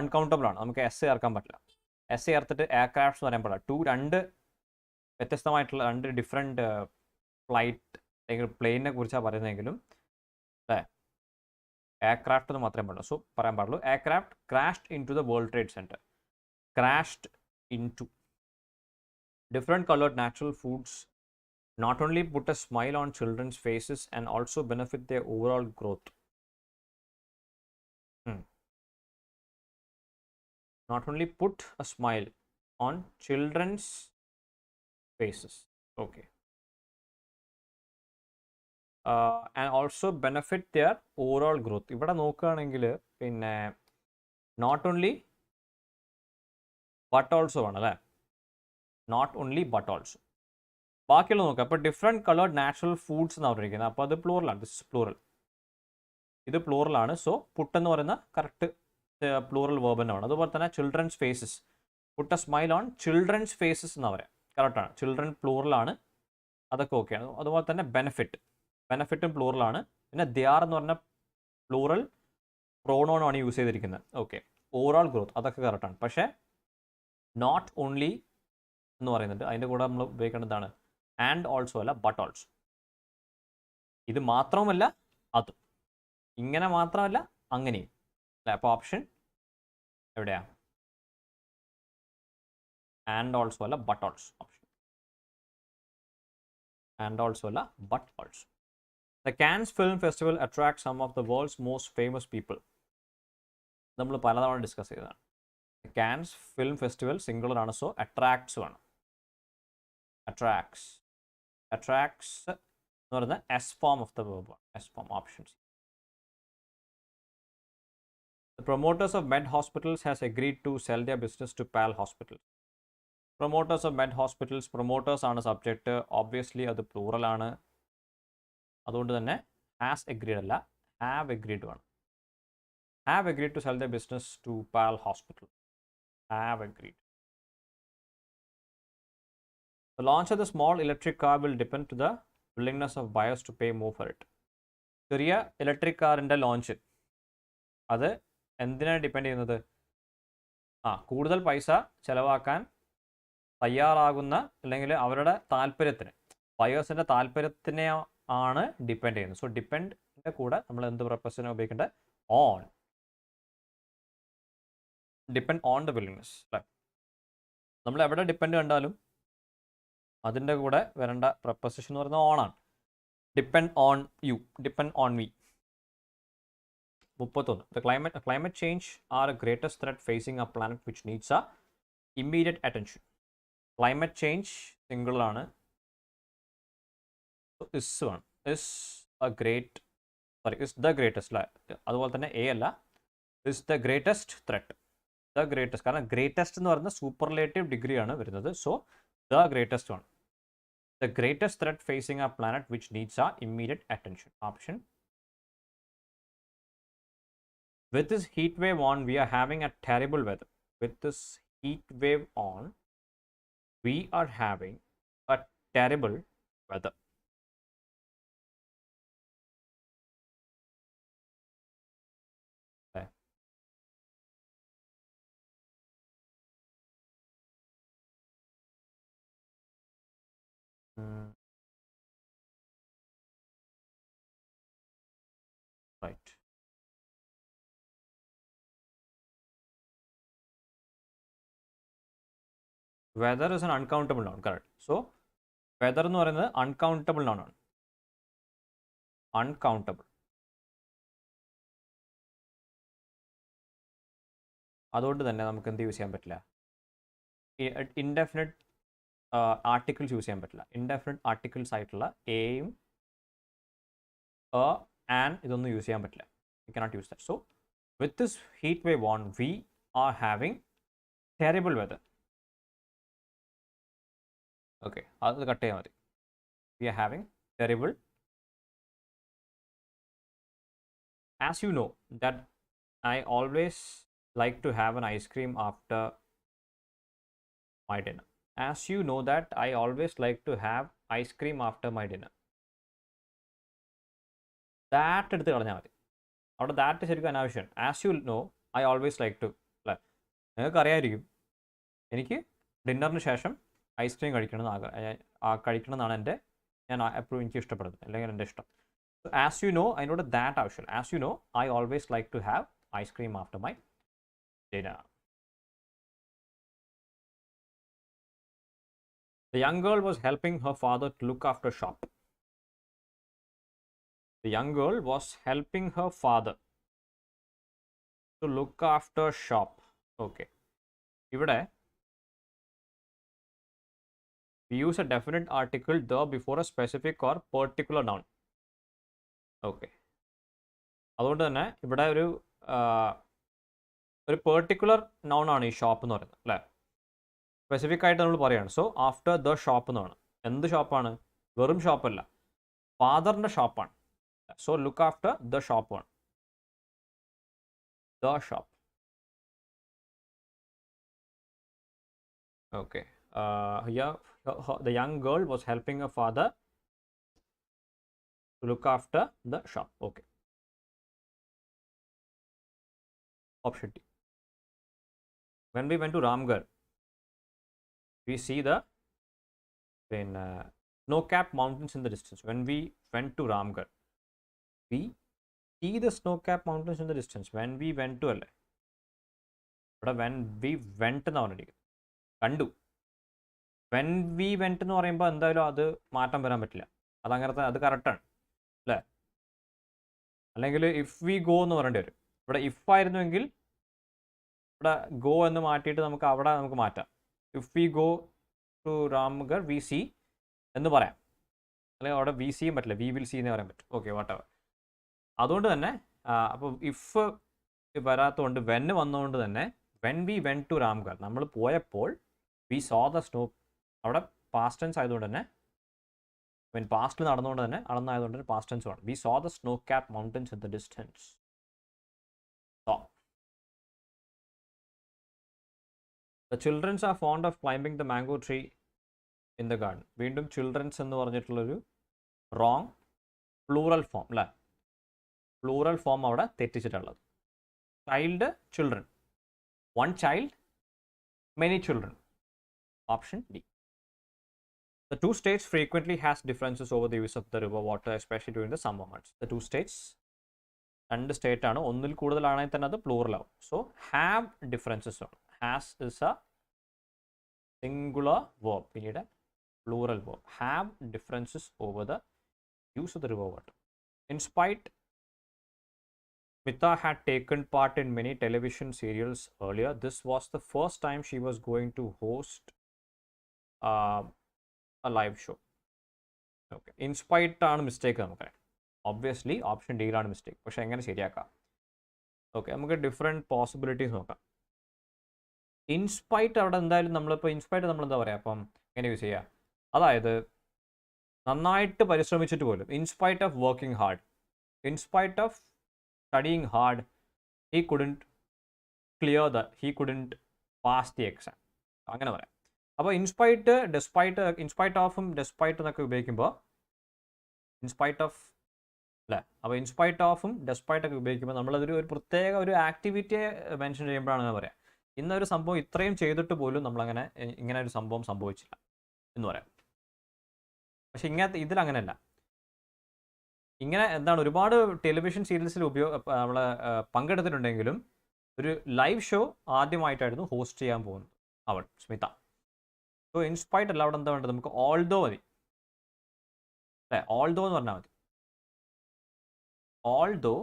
അൺകൗണ്ടബിൾ ആണ്, നമുക്ക് എസ് ചേർക്കാൻ പറ്റില്ല. എസ് ചേർത്തിട്ട് എയർക്രാഫ്റ്റ്സ് എന്ന് പറയാൻ പാടില്ല. ടു രണ്ട് വ്യത്യസ്തമായിട്ടുള്ള രണ്ട് ഡിഫറെൻറ്റ് ഫ്ലൈറ്റ് അല്ലെങ്കിൽ പ്ലെയിനിനെ കുറിച്ചാണ് പറയുന്നതെങ്കിലും അല്ലേ, എയർക്രാഫ്റ്റ് എന്ന് മാത്രമേ പാടുള്ളൂ. സോ പറയാൻ പാടുള്ളൂ aircraft crashed into the world trade centre. crashed into. Different colored natural foods not only put a smile on children's faces and also benefit their overall growth. Not only put a smile on children's faces. Okay. And also benefit their overall growth. ഇവിടെ നോക്കുകയാണെങ്കിൽ പിന്നെ not only but also ആണ് അല്ലേ, not only but also. ബാക്കിയുള്ള നോക്കാം. അപ്പോൾ different coloured natural foods എന്നാണ് പറഞ്ഞിരിക്കുന്നത്. അപ്പോൾ അത് പ്ലൂറലാണ്, ദിസ് ഇസ് പ്ലൂറൽ, ഇത് പ്ലൂറലാണ്. സോ പുട്ട് എന്ന് പറയുന്ന കറക്റ്റ് പ്ലൂറൽ വേർബ് തന്നെയാണ്. അതുപോലെ തന്നെ children's faces, put a smile on children's faces എന്ന് പറയാം, കറക്റ്റാണ്. ചിൽഡ്രൻ പ്ലൂറലാണ്, അതൊക്കെ ഓക്കെയാണ്. അതുപോലെ തന്നെ ബെനഫിറ്റ്, ബെനഫിറ്റും പ്ലൂറലാണ്. പിന്നെ ദിയാർ എന്ന് പറഞ്ഞ പ്ലൂറൽ പ്രോണോണാണ് യൂസ് ചെയ്തിരിക്കുന്നത്. ഓക്കെ, ഓവറോൾ ഗ്രോത്ത് അതൊക്കെ കറക്റ്റാണ്. പക്ഷേ നോട്ട് ഓൺലി എന്ന് പറയുന്നുണ്ട്, അതിൻ്റെ കൂടെ നമ്മൾ ഉപയോഗിക്കേണ്ടതാണ് ആൻഡ് ഓൾസോ അല്ല, ബട്ട് ഓൾസോ. ഇത് മാത്രവുമല്ല അതും, ഇങ്ങനെ മാത്രമല്ല അങ്ങനെയും അല്ലേ. അപ്പോൾ ഓപ്ഷൻ എവിടെയാ? ആൻഡ് ഓൾസോ അല്ല, but also. Option and also അല്ല, but also. The Cannes film festival attract some of the world's most famous people. നമ്മൾ പലതവണ ഡിസ്കസ് ചെയ്തതാണ്. കാൻസ് ഫിലിം ഫെസ്റ്റിവൽ സിംഗുലർ ആണ്, സോ അട്രാക്ട്സ് വേണം. അട്രാക്ട്സ്, അട്രാക്ട്സ് എന്ന് പറയുന്നത് S form of the verb ആണ്, S form. Options. The promoters of Med Hospitals has agreed to sell their business to PAL Hospitals. Promoters of Med Hospitals, promoters ആണ് subject, obviously അത് plural ആണ്. അതുകൊണ്ട് തന്നെ has agreed അല്ല, have agreed വേണം. Have agreed to sell their business to PAL Hospital. Have agreed. The launch of the small electric car will depend to the willingness of buyers to pay more for it. ചെറിയ electric കാറിൻ്റെ launch അത് എന്തിനാണ് depend ചെയ്യുന്നത്? കൂടുതൽ പൈസ ചിലവാക്കാൻ തയ്യാറാകുന്ന അല്ലെങ്കിൽ അവരുടെ താല്പര്യത്തിന്, ബയേഴ്സിൻ്റെ താല്പര്യത്തിനെ ആണ് ഡിപ്പെൻഡ് ചെയ്യുന്നത്. സോ ഡിപ്പെൻഡിൻ്റെ കൂടെ നമ്മൾ എന്ത് പ്രപ്പോസിഷനാണ് ഉപയോഗിക്കേണ്ടത്? On. Depend on the willingness അല്ലേ. നമ്മൾ എവിടെ ഡിപ്പെൻഡ് കണ്ടാലും അതിൻ്റെ കൂടെ വരേണ്ട പ്രപ്പോസിഷൻ എന്ന് പറയുന്നത് ഓൺ ആണ്. Depend on you, depend on me. 31. The climate change are the greatest threat facing a planet which needs a immediate attention. Climate change singular ആണ്, is one, is a great, sorry, is the greatest അല്ലേ. അതുപോലെ തന്നെ A അല്ല, is the greatest threat. The greatest, കാരണം greatest എന്ന് പറയുന്ന superlative degree ആണ് വരുന്നത്. So the greatest one, the greatest threat facing a planet which needs a immediate attention. Option. With this heat wave on, we are having a terrible weather. With this heat wave on, We are having a terrible weather. Okay. Right. Weather is an uncountable noun, correct. So weather എന്ന് പറയുന്നത് uncountable noun ആണ്. Uncountable. അതുകൊണ്ട് തന്നെ നമുക്ക് എന്ത് use ചെയ്യാൻ പറ്റില്ല? Indefinite articles use ചെയ്യാൻ പറ്റില്ല. ഇൻഡെഫിനിറ്റ് ആർട്ടിക്കിൾസ് ആയിട്ടുള്ള എയും ആൻഡ് ഇതൊന്നും യൂസ് ചെയ്യാൻ പറ്റില്ല. We cannot use that. So with this heat wave on, we are having terrible weather. Okay, അത് കട്ട് ചെയ്യാൻ മതി. We are having terrible. As you know that I always like to have an ice cream after my dinner. As you know that I always like to have ice cream after my dinner. That എടുത്ത് കളഞ്ഞാൽ മതി. അവിടെ that ശരിക്കും അനാവശ്യമാണ്. As you know I always like to അല്ലേ, നിങ്ങൾക്ക് അറിയാമായിരിക്കും എനിക്ക് ഡിന്നറിന് ശേഷം ഐസ്ക്രീം കഴിക്കണമെന്നാണ് ഞാൻ എപ്പോഴും എനിക്ക് ഇഷ്ടപ്പെടുന്നത്, അല്ലെങ്കിൽ എൻ്റെ ഇഷ്ടം. ആസ് യു നോ അതിനോട് ദാറ്റ് ആവശ്യമില്ല. As you know I always like to have ice cream after my dinner. The young girl was helping her father to look after shop. The young girl was helping her father to look after shop. Okay. ഇവിടെ we use a definite article the before a specific or particular noun. Okay. അതുകൊണ്ട് തന്നെ ഇവിടെ ഒരു particular noun ആണ് ഈ shop എന്ന് പറയുന്നത് അല്ലേ. സ്പെസിഫിക് ആയിട്ട് നമ്മൾ പറയുകയാണ്. സോ ആഫ്റ്റർ ദ ഷോപ്പ് എന്നാണ്. എന്ത് ഷോപ്പാണ്? വെറും ഷോപ്പല്ല, ഫാദറിൻ്റെ ഷോപ്പാണ്. സോ ലുക്ക് ആഫ്റ്റർ ദ ഷോപ്പാണ്. The shop. Okay. The young girl was helping her father to look after the shop. Okay. Option D. When we went to Ramgarh, we see the snow-capped mountains in the distance. When we went to Ramgarh, we see the snow-capped mountains in the distance. When we went to LA. But when we went എന്ന് പറഞ്ഞിരിക്കും, കണ്ടു. When we went എന്ന് പറയുമ്പോൾ എന്തായാലും അത് മാറ്റം വരാൻ പറ്റില്ല. അതങ്ങനത്തെ അത് കറക്റ്റാണ് അല്ലേ. അല്ലെങ്കിൽ ഇഫ് വി ഗോ എന്ന് പറയേണ്ടി വരും. ഇവിടെ ഇഫ് ആയിരുന്നുവെങ്കിൽ ഇവിടെ ഗോ എന്ന് മാറ്റിയിട്ട് നമുക്ക് അവിടെ നമുക്ക് മാറ്റാം. ഇഫ് വി ഗോ ടു രാംഗർ വി സി എന്ന് പറയാം. അല്ലെങ്കിൽ അവിടെ വി സിയും പറ്റില്ല, വി വിൽ സി എന്ന് പറയാൻ പറ്റും. Okay, whatever. അതുകൊണ്ട് തന്നെ അപ്പോൾ ഇഫ് വരാത്തതുകൊണ്ട് വെന്ന് വന്നതുകൊണ്ട് തന്നെ when we went to Rangar നമ്മൾ പോയപ്പോൾ വി സോ ദ സ്നോ. അവിടെ പാസ്റ്റ് ടെൻസ് ആയതുകൊണ്ട് തന്നെ പാസ്റ്റിൽ നടന്നുകൊണ്ട് തന്നെ നടന്നായതുകൊണ്ട് തന്നെ പാസ്റ്റ് ടെൻസ് ആണ്. We saw the snow cap mountains in the distance. So the childrens are fond of climbing the mango tree in the garden. വീണ്ടും ചിൽഡ്രൻസ് എന്ന് പറഞ്ഞിട്ടുള്ളൊരു റോങ് പ്ലൂറൽ ഫോം അല്ലേ. പ്ലൂറൽ ഫോം അവിടെ തെറ്റിച്ചിട്ടുള്ളത്. Child, children. One child, many children. Option D. The two states frequently has differences over the use of the river water, especially during the summer months. The two states, രണ്ട് state ആണ്, ഒന്നിൽ കൂടുതലാണെങ്കിൽ തന്നെ അത് plural ആവും. So have differences ആണ്. Has is A singular verb. We need a plural verb. Have differences over the use of the river water. In spite, Mita had taken part in many television serials earlier. This was the first time she was going to host a live show. Okay. In spite ആണ് mistake നമുക്കറിയാം. Obviously option ഡിയിലാണ് mistake. പക്ഷെ എങ്ങനെ ശരിയാക്കാം? Okay, നമുക്ക് different possibilities നോക്കാം. In spite അവിടെ എന്തായാലും നമ്മളിപ്പോൾ ഇൻസ്പൈറ്റ് നമ്മൾ എന്താ പറയുക, അപ്പം എങ്ങനെ യൂസ് ചെയ്യുക? അതായത് നന്നായിട്ട് പരിശ്രമിച്ചിട്ട് പോലും, in spite of working hard, in spite of studying hard, he couldn't pass the exam. അങ്ങനെ പറയാം. അപ്പോൾ ഇൻസ്പൈറ്റ്, ഡെസ്പൈറ്റ്, ഇൻസ്പൈറ്റ് ഓഫും ഡെസ്പൈറ്റ് എന്നൊക്കെ ഉപയോഗിക്കുമ്പോൾ ഇൻസ്പൈറ്റ് ഓഫ് അല്ലേ, അപ്പോൾ ഇൻസ്പൈറ്റ് ഓഫും ഡെസ്പൈറ്റ് ഒക്കെ ഉപയോഗിക്കുമ്പോൾ നമ്മളതൊരു പ്രത്യേക ഒരു ആക്ടിവിറ്റിയെ മെൻഷൻ ചെയ്യുമ്പോഴാണ് ഞാൻ പറയാം ഇന്നൊരു സംഭവം ഇത്രയും ചെയ്തിട്ട് പോലും നമ്മളങ്ങനെ ഇങ്ങനെ ഒരു സംഭവം സംഭവിച്ചില്ല എന്ന് പറയാം. പക്ഷെ ഇങ്ങനത്തെ ഇതിലങ്ങനെയല്ല. ഇങ്ങനെ എന്താണ് ഒരുപാട് ടെലിവിഷൻ സീരീസിൽ നമ്മൾ പങ്കെടുത്തിട്ടുണ്ടെങ്കിലും ഒരു ലൈവ് ഷോ ആദ്യമായിട്ടായിരുന്നു ഹോസ്റ്റ് ചെയ്യാൻ പോകുന്നത് അവൾ, സ്മിത. സോ ഇൻസ്പൈറ്റ് അല്ല, അവിടെ എന്താ വേണ്ടത്, നമുക്ക് ഓൾദോ മതി അല്ലേ, ഓൾദോ എന്ന് പറഞ്ഞാൽ മതി. Although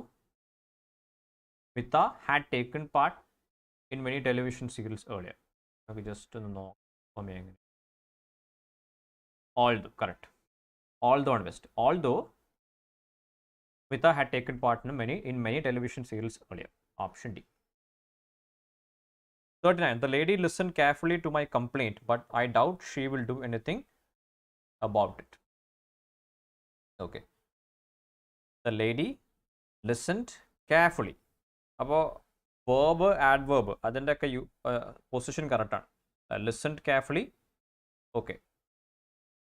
Smitha had taken part in many television series earlier. നമുക്ക് ജസ്റ്റ് ഒന്ന് നോക്കാം എങ്ങനെ. ഓൾദോ കറക്റ്റ്, ഓൾദോ ആണ് best. Although Smita had taken part in many television serials earlier. Option D. 39. The lady listened carefully to my complaint, but I doubt she will do anything about it. Okay. The lady listened carefully. അപ്പോൾ verb, adverb അതിൻ്റെ ഒക്കെ position കറക്റ്റാണ്. Listened carefully. Okay.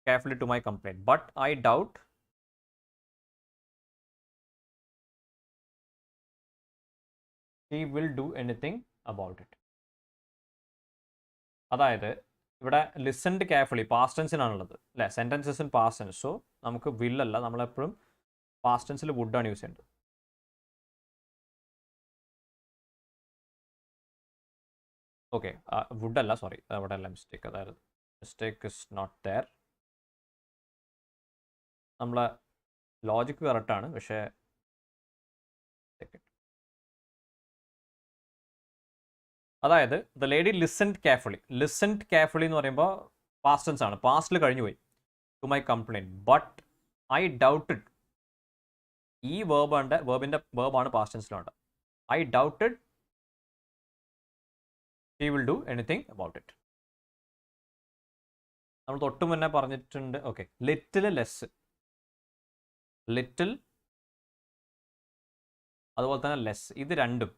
Carefully to my complaint, but I doubt she will do anything about it. അതായത് ഇവിടെ listened carefully past ടെൻസിനാണുള്ളത് അല്ലേ, sentences in past tense. So നമുക്ക് will അല്ല, നമ്മളെപ്പോഴും പാസ്റ്റ് ടെൻസിൽ വുഡാണ് യൂസ് ചെയ്യേണ്ടത്. ഓക്കെ, വുഡ് അല്ല, സോറി, അവിടെ അല്ല മിസ്റ്റേക്ക്, അതായത് മിസ്റ്റേക്ക് ഇസ് നോട്ട് ദെയർ. നമ്മളെ ലോജിക്ക് കറക്റ്റാണ്, പക്ഷേ അതായത് the lady listened carefully. Listened carefully എന്ന് പറയുമ്പോൾ പാസ്റ്റ് ടെൻസ് ആണ്, പാസ്റ്റിൽ കഴിഞ്ഞു പോയി. To my complaint, but I doubted. ഈ വേർബാണ് പാസ്റ്റ് ടെൻസിലുണ്ട്. I doubted she will do anything about it. നമ്മൾ തൊട്ട് മുന്നേ പറഞ്ഞിട്ടുണ്ട്. ഓക്കെ, ലിറ്റിൽ ലെസ്, ലിറ്റിൽ അതുപോലെ തന്നെ ലെസ്, ഇത് രണ്ടും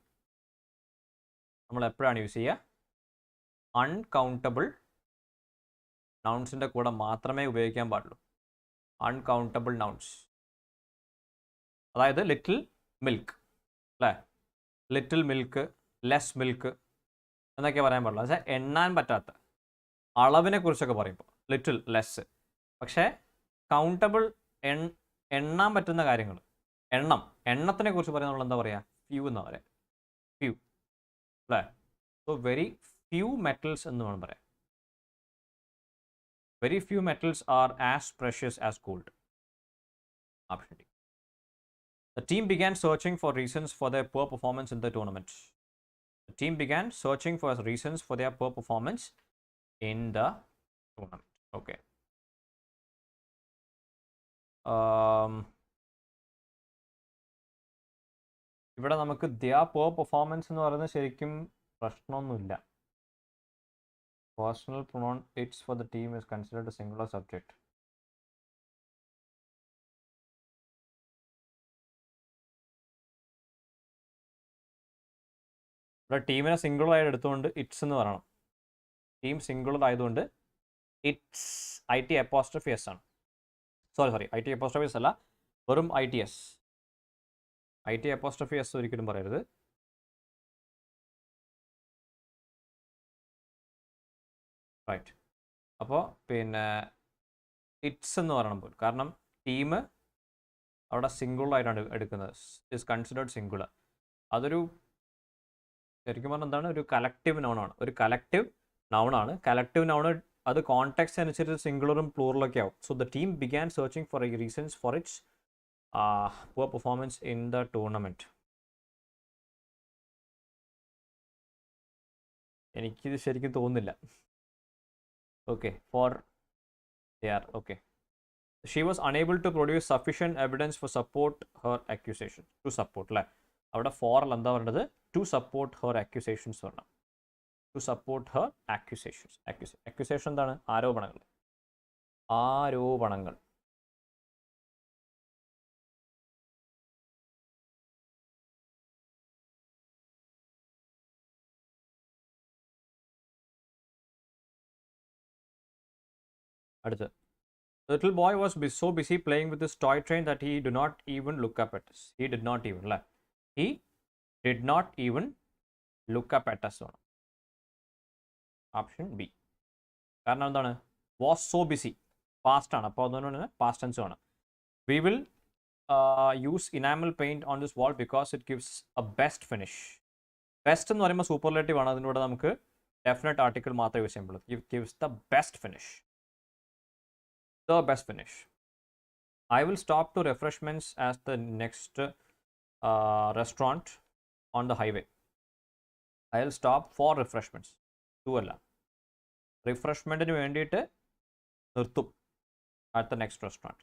നമ്മൾ എപ്പോഴാണ് യൂസ് ചെയ്യുക? അൺകൗണ്ടബിൾ നൗൺസിൻ്റെ കൂടെ മാത്രമേ ഉപയോഗിക്കാൻ പാടുള്ളൂ. അൺകൗണ്ടബിൾ നൗൺസ്, അതായത് ലിറ്റിൽ മിൽക്ക് അല്ലേ, ലിറ്റിൽ മിൽക്ക്, ലെസ് മിൽക്ക് എന്നൊക്കെ പറയാൻ പാടുള്ളൂ. പക്ഷേ എണ്ണാൻ പറ്റാത്ത അളവിനെ കുറിച്ചൊക്കെ പറയുമ്പോൾ ലിറ്റിൽ, ലെസ്. പക്ഷേ കൗണ്ടബിൾ എണ്ണാൻ പറ്റുന്ന കാര്യങ്ങൾ, എണ്ണത്തിനെ കുറിച്ച് പറയുന്നത് നമ്മൾ എന്താ പറയുക? ഫ്യൂ എന്ന് പറയാം, ഫ്യൂ അല്ലേ. സോ വെരി ഫ്യൂ മെറ്റൽസ് എന്ന് വേണം പറയാം. Very few metals are as precious as gold. Option D. The team began searching for reasons for their poor performance in the tournament. The team began searching for reasons for their poor performance in the tournament. Okay. ഇവിടെ നമുക്ക് their poor performance എന്ന് പറയുന്നത് ശരിക്കും പ്രശ്നമൊന്നുമില്ല. Personal pronoun it's for the team is considered a singular subject. ഇവിടെ ടീമിനെ singular ആയിട്ട് എടുത്തുകൊണ്ട് ഇറ്റ്സ് എന്ന് പറയണം. ടീം സിംഗിളർ ആയതുകൊണ്ട് ഇറ്റ്സ് IT അപ്പോസ്ട്രോഫി എസ് ആണ്. സോറി IT അപ്പോസ്ട്രോഫി എസ് അല്ല, വെറും ITS. IT അപ്പോസ്ട്രോഫി എസ് ഒരിക്കലും പറയരുത്. റൈറ്റ്. അപ്പോൾ പിന്നെ ഇറ്റ്സ് എന്ന് പറയണം പോലും, കാരണം ടീം അവിടെ സിംഗിളർ ആയിട്ടാണ് എടുക്കുന്നത്. Is considered singular. അതൊരു ശരിക്കും പറഞ്ഞാൽ എന്താണ്, ഒരു കലക്റ്റീവ് നൗണാണ്. ഒരു കലക്റ്റീവ് നൗണാണ്. കലക്റ്റീവ് നൗണ് അത് കോൺടെക്സ്റ്റ് അനുസരിച്ച് സിംഗുലറും പ്ലൂറലൊക്കെ ആവും. So the team began searching for reasons for its poor performance in the tournament. എനിക്കിത് ശരിക്കും തോന്നുന്നില്ല. Okay, four okay. She was unable to produce sufficient evidence for support her accusation. To support അല്ലേ, അവിടെ ഫോറിൽ എന്താ പറയുന്നത്? ടു സപ്പോർട്ട് ഹെർ അക്യൂസേഷൻസ് പറയണം. To support her accusations. Accusation എന്താണ്? ആരോപണങ്ങൾ. അടുത്ത്. The little boy was so busy playing with his toy train that he did not even look up at us. He did not even, അല്ലേ? He did not even look up at us. Option B. കാരണം എന്താണ്? Was so busy, past ആണ്, അപ്പോൾ അതുകൊണ്ട് past tense ആണ്. We will use enamel paint on this wall because it gives A best finish. Best എന്ന് പറയുമ്പോൾ superlative ആണ്, അതിലൂടെ നമുക്ക് ഡെഫിനറ്റ് ആർട്ടിക്കിൾ മാത്രമേ യൂസ് ചെയ്യുമ്പോൾ. It gives the best finish. The best finish. I will stop to refreshments as the next restaurant on the highway. I will stop for refreshments. അല്ല, റിഫ്രഷ്മെൻറ്റിന് വേണ്ടിയിട്ട് നിർത്തും at the next restaurant.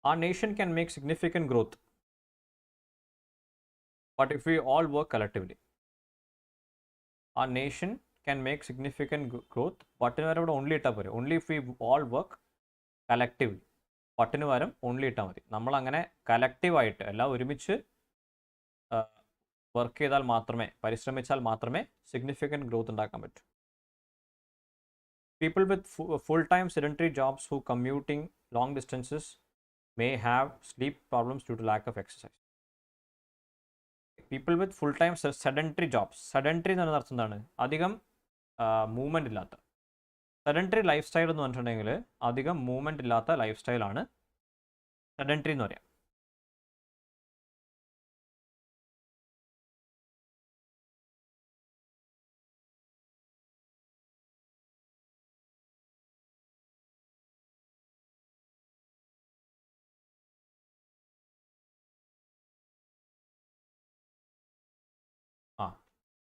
Our nation can make significant growth, but if we all work collectively. Our nation can make significant growth, but only ഇട്ടാൽ പോരെ. Only if we all work കലക്റ്റീവ്ലി. പട്ടിന് പകരം only ഇട്ടാൽ മതി. നമ്മളങ്ങനെ കലക്റ്റീവായിട്ട് എല്ലാം ഒരുമിച്ച് വർക്ക് ചെയ്താൽ മാത്രമേ, പരിശ്രമിച്ചാൽ മാത്രമേ സിഗ്നിഫിക്കൻറ്റ് ഗ്രോത്ത് ഉണ്ടാക്കാൻ പറ്റൂ. People with full time sedentary jobs who commuting long distances may have sleep problems due to lack of exercise. People with full time sedentary jobs. Sedentary എന്ന് പറയുന്ന അർത്ഥം എന്താണ്? അധികം മൂവ്മെൻറ്റ് ഇല്ലാത്ത. സെഡൻറ്ററി ലൈഫ് സ്റ്റൈൽ എന്ന് പറഞ്ഞിട്ടുണ്ടെങ്കിൽ അധികം മൂവ്മെൻറ്റ് ഇല്ലാത്ത ലൈഫ് സ്റ്റൈലാണ് സെഡൻറ്ററി എന്ന് പറയാം.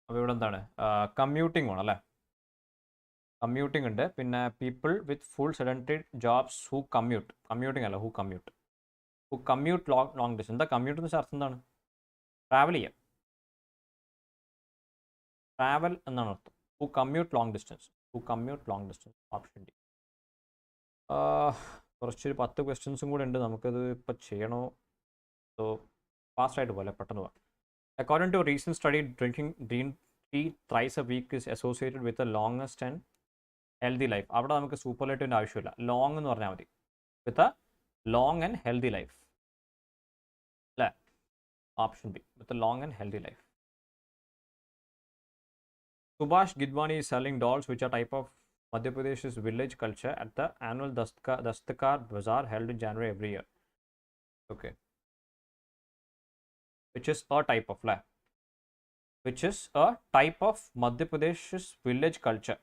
അപ്പോൾ ഇവിടെ എന്താണ്? കമ്മ്യൂട്ടിംഗ് ആണ് അല്ലേ? കമ്മ്യൂട്ടിംഗ് ഉണ്ട്. പിന്നെ people with full sedentary jobs who commute. Commuting അല്ല, who commute. Who commute long distance. എന്താ കമ്മ്യൂട്ട് എന്ന് വെച്ചാൽ അർത്ഥം എന്താണ്? ട്രാവൽ ചെയ്യാം. ട്രാവൽ എന്നാണ് അർത്ഥം. Who commute long distance. Who commute long distance. Option D. കുറച്ചൊരു 10 ക്വസ്റ്റ്യൻസും കൂടെ ഉണ്ട്, നമുക്കത് ഇപ്പോൾ ചെയ്യണോ? സോ ഫാസ്റ്റായിട്ട് പോലെ പെട്ടെന്ന് പോകാം. According to a recent study, drinking green tea thrice a week is associated with the longest and healthy life. അവിടെ നമുക്ക് സൂപ്പർലേറ്റീവിൻ്റെ ആവശ്യമില്ല, ലോങ് എന്ന് പറഞ്ഞാൽ മതി. With a long and healthy life അല്ലേ? Option B, with a long and healthy life. Subhash Gidwani is selling dolls which are type of Madhya Pradesh's village culture at the annual Dastakar Bazaar held in January every year. Okay. Which is a type of life. Which is a type of Madhya Pradesh's village culture.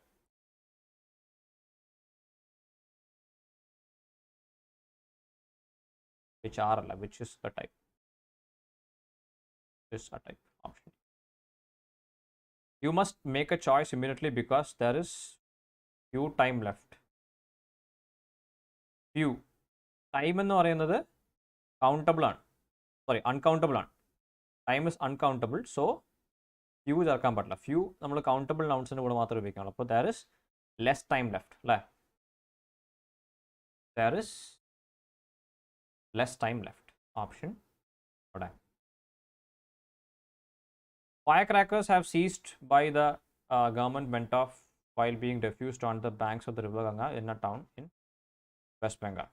Which are which is a type. Is a type. Option. You must make a choice immediately because there is few time left. Few. Time എന്ന് പറയുന്നത് countable ആണ്. Sorry, uncountable ആണ്. Time is uncountable. So few ചേർക്കാൻ പറ്റില്ല. Few നമ്മൾ countable നൗൺസിൻ്റെ കൂടെ മാത്രമേ ഉപയോഗിക്കാനുള്ളൂ. അപ്പോൾ there is less time left അല്ലേ? There is less time left. Option അവിടെ. Firecrackers have ceased by the government went off while being diffused on the banks of the river Ganga in a town in West Bengal.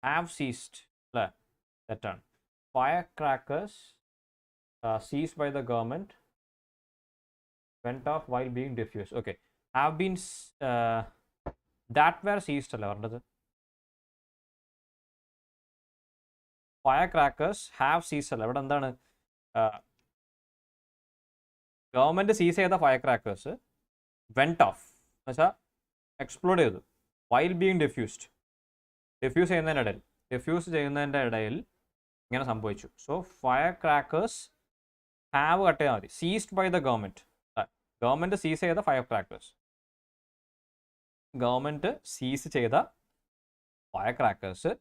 Have ceased. That term. Firecrackers seized by the government went off while being diffused. Okay. Have been that were seized അല്ലേ പറഞ്ഞത്? Firecrackers have seized അല്ല. ഇവിടെ എന്താണ്? Government seize ചെയ്ത fire crackers went of എന്ന് വെച്ചാൽ explode ചെയ്തു. While being diffused. Diffuse ചെയ്യുന്നതിൻ്റെ ഇടയിൽ ഇങ്ങനെ സംഭവിച്ചു. So fire crackers have cut ചെയ്താൽ മതി. Seized by the government. Government seize ചെയ്ത ഫയർ ക്രാക്കേഴ്സ്. ഗവൺമെൻറ് സീസ് ചെയ്ത ഫയർ ക്രാക്കേഴ്സ്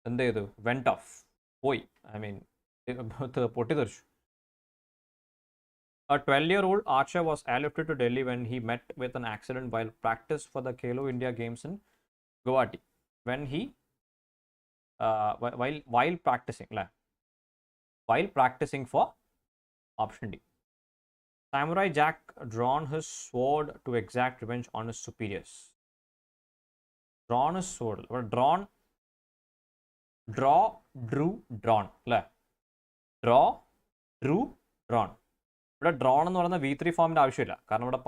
എന്ത് ചെയ്തു? വെൻറ്റ് ഓഫ്, പോയി. ഐ മീൻ പൊട്ടിത്തെറിച്ചു. A 12-year-old archer was airlifted to Delhi when he met with an accident while practice for the Khelo India Games in Guwahati. When he while practicing for option D. Samurai Jack drawn his sword to exact revenge on his superiors. Drawn is sword. Drawn, draw, drew, drawn. Draw, drew, drawn. ഇവിടെ drone എന്ന് പറയുന്ന V3 ഫോമിൻ്റെ ആവശ്യമില്ല, കാരണം ഇവിടെ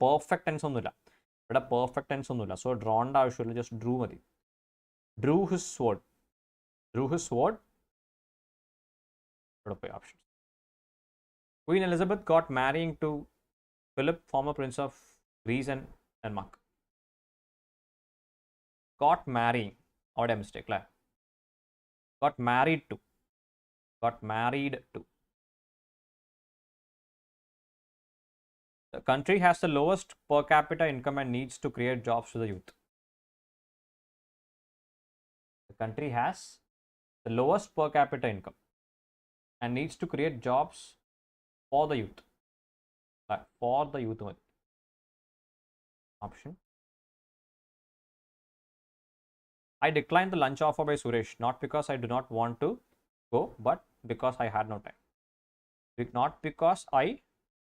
perfect tense ഒന്നുമില്ല. ഇവിടെ perfect tense ഒന്നുമില്ല. So ഡ്രോണിൻ്റെ ആവശ്യമില്ല, ജസ്റ്റ് ഡ്രൂ മതി. Drew his sword. Drew his sword. ഇവിടെ പോയി option. Queen Elizabeth got marrying to Philip, former Prince of Greece and Denmark. Got marrying. അവിടെ മിസ്റ്റേക്ക് അല്ലേ? Got married to. Got married to. The country has the lowest per capita income and needs to create jobs to the youth. The country has the lowest per capita income and needs to create jobs for the youth. For the youth. Option. I declined the lunch offer by Suresh, not because I do not want to go, but because I had no time. Not because I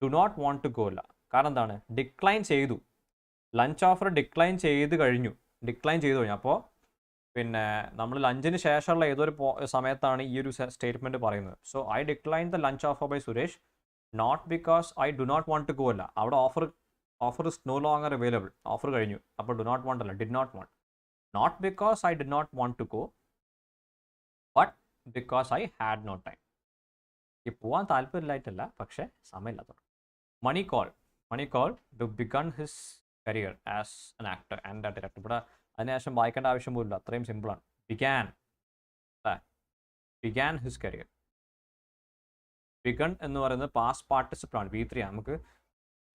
do not want to go. കാരണം എന്താണ്? Decline ചെയ്തു. Lunch offer decline ചെയ്ത് കഴിഞ്ഞു. അപ്പോൾ പിന്നെ നമ്മൾ ലഞ്ചിന് ശേഷമുള്ള ഏതൊരു സമയത്താണ് ഈ ഒരു സ്റ്റേറ്റ്മെൻറ്റ് പറയുന്നത്. So I decline the lunch offer by Suresh not because I do not want to go അല്ല. അവിടെ offer is no longer available. Offer കഴിഞ്ഞു. അപ്പോൾ ഡു നോട്ട് വാണ്ട് അല്ല, did not want. Not because I did not want to go, but because I had no time. ഈ പോകാൻ താല്പര്യമില്ലായിട്ടല്ല, പക്ഷേ സമയമില്ലാത്തത്. Money call to begin his career as an actor and a director. ഇവിടെ അതിനുശേഷം വായിക്കേണ്ട ആവശ്യം പോലില്ല, അത്രയും സിമ്പിളാണ്. began his career. begun എന്ന് പറയുന്നത് പാസ്റ്റ് പാർട്ടിസിപ്പിൾ ആണ്, V3 ആണ്. നമുക്ക്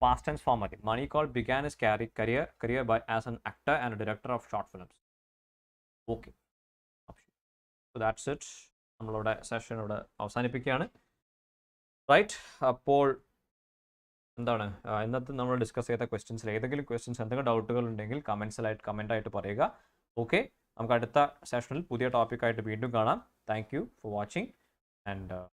പാസ്റ്റ് ടെൻസ് ഫോം മതി. Money call began his career by as an actor and a director of short films. Okay. So that's it. നമ്മളുടെ സെഷൻ ഇവിടെ അവസാനിപ്പിക്കുകയാണ്. റൈറ്റ്. അപ്പോൾ എന്താണ് ഇന്നത്തെ നമ്മൾ ഡിസ്കസ് ചെയ്ത ക്വസ്റ്റ്യൻസിൽ ഏതെങ്കിലും എന്തെങ്കിലും ഡൗട്ടുകൾ ഉണ്ടെങ്കിൽ കമൻറ്റായിട്ട് പറയുക. ഓക്കെ, നമുക്ക് അടുത്ത സെഷനിൽ പുതിയ ടോപ്പിക്കായിട്ട് വീണ്ടും കാണാം. Thank you for watching and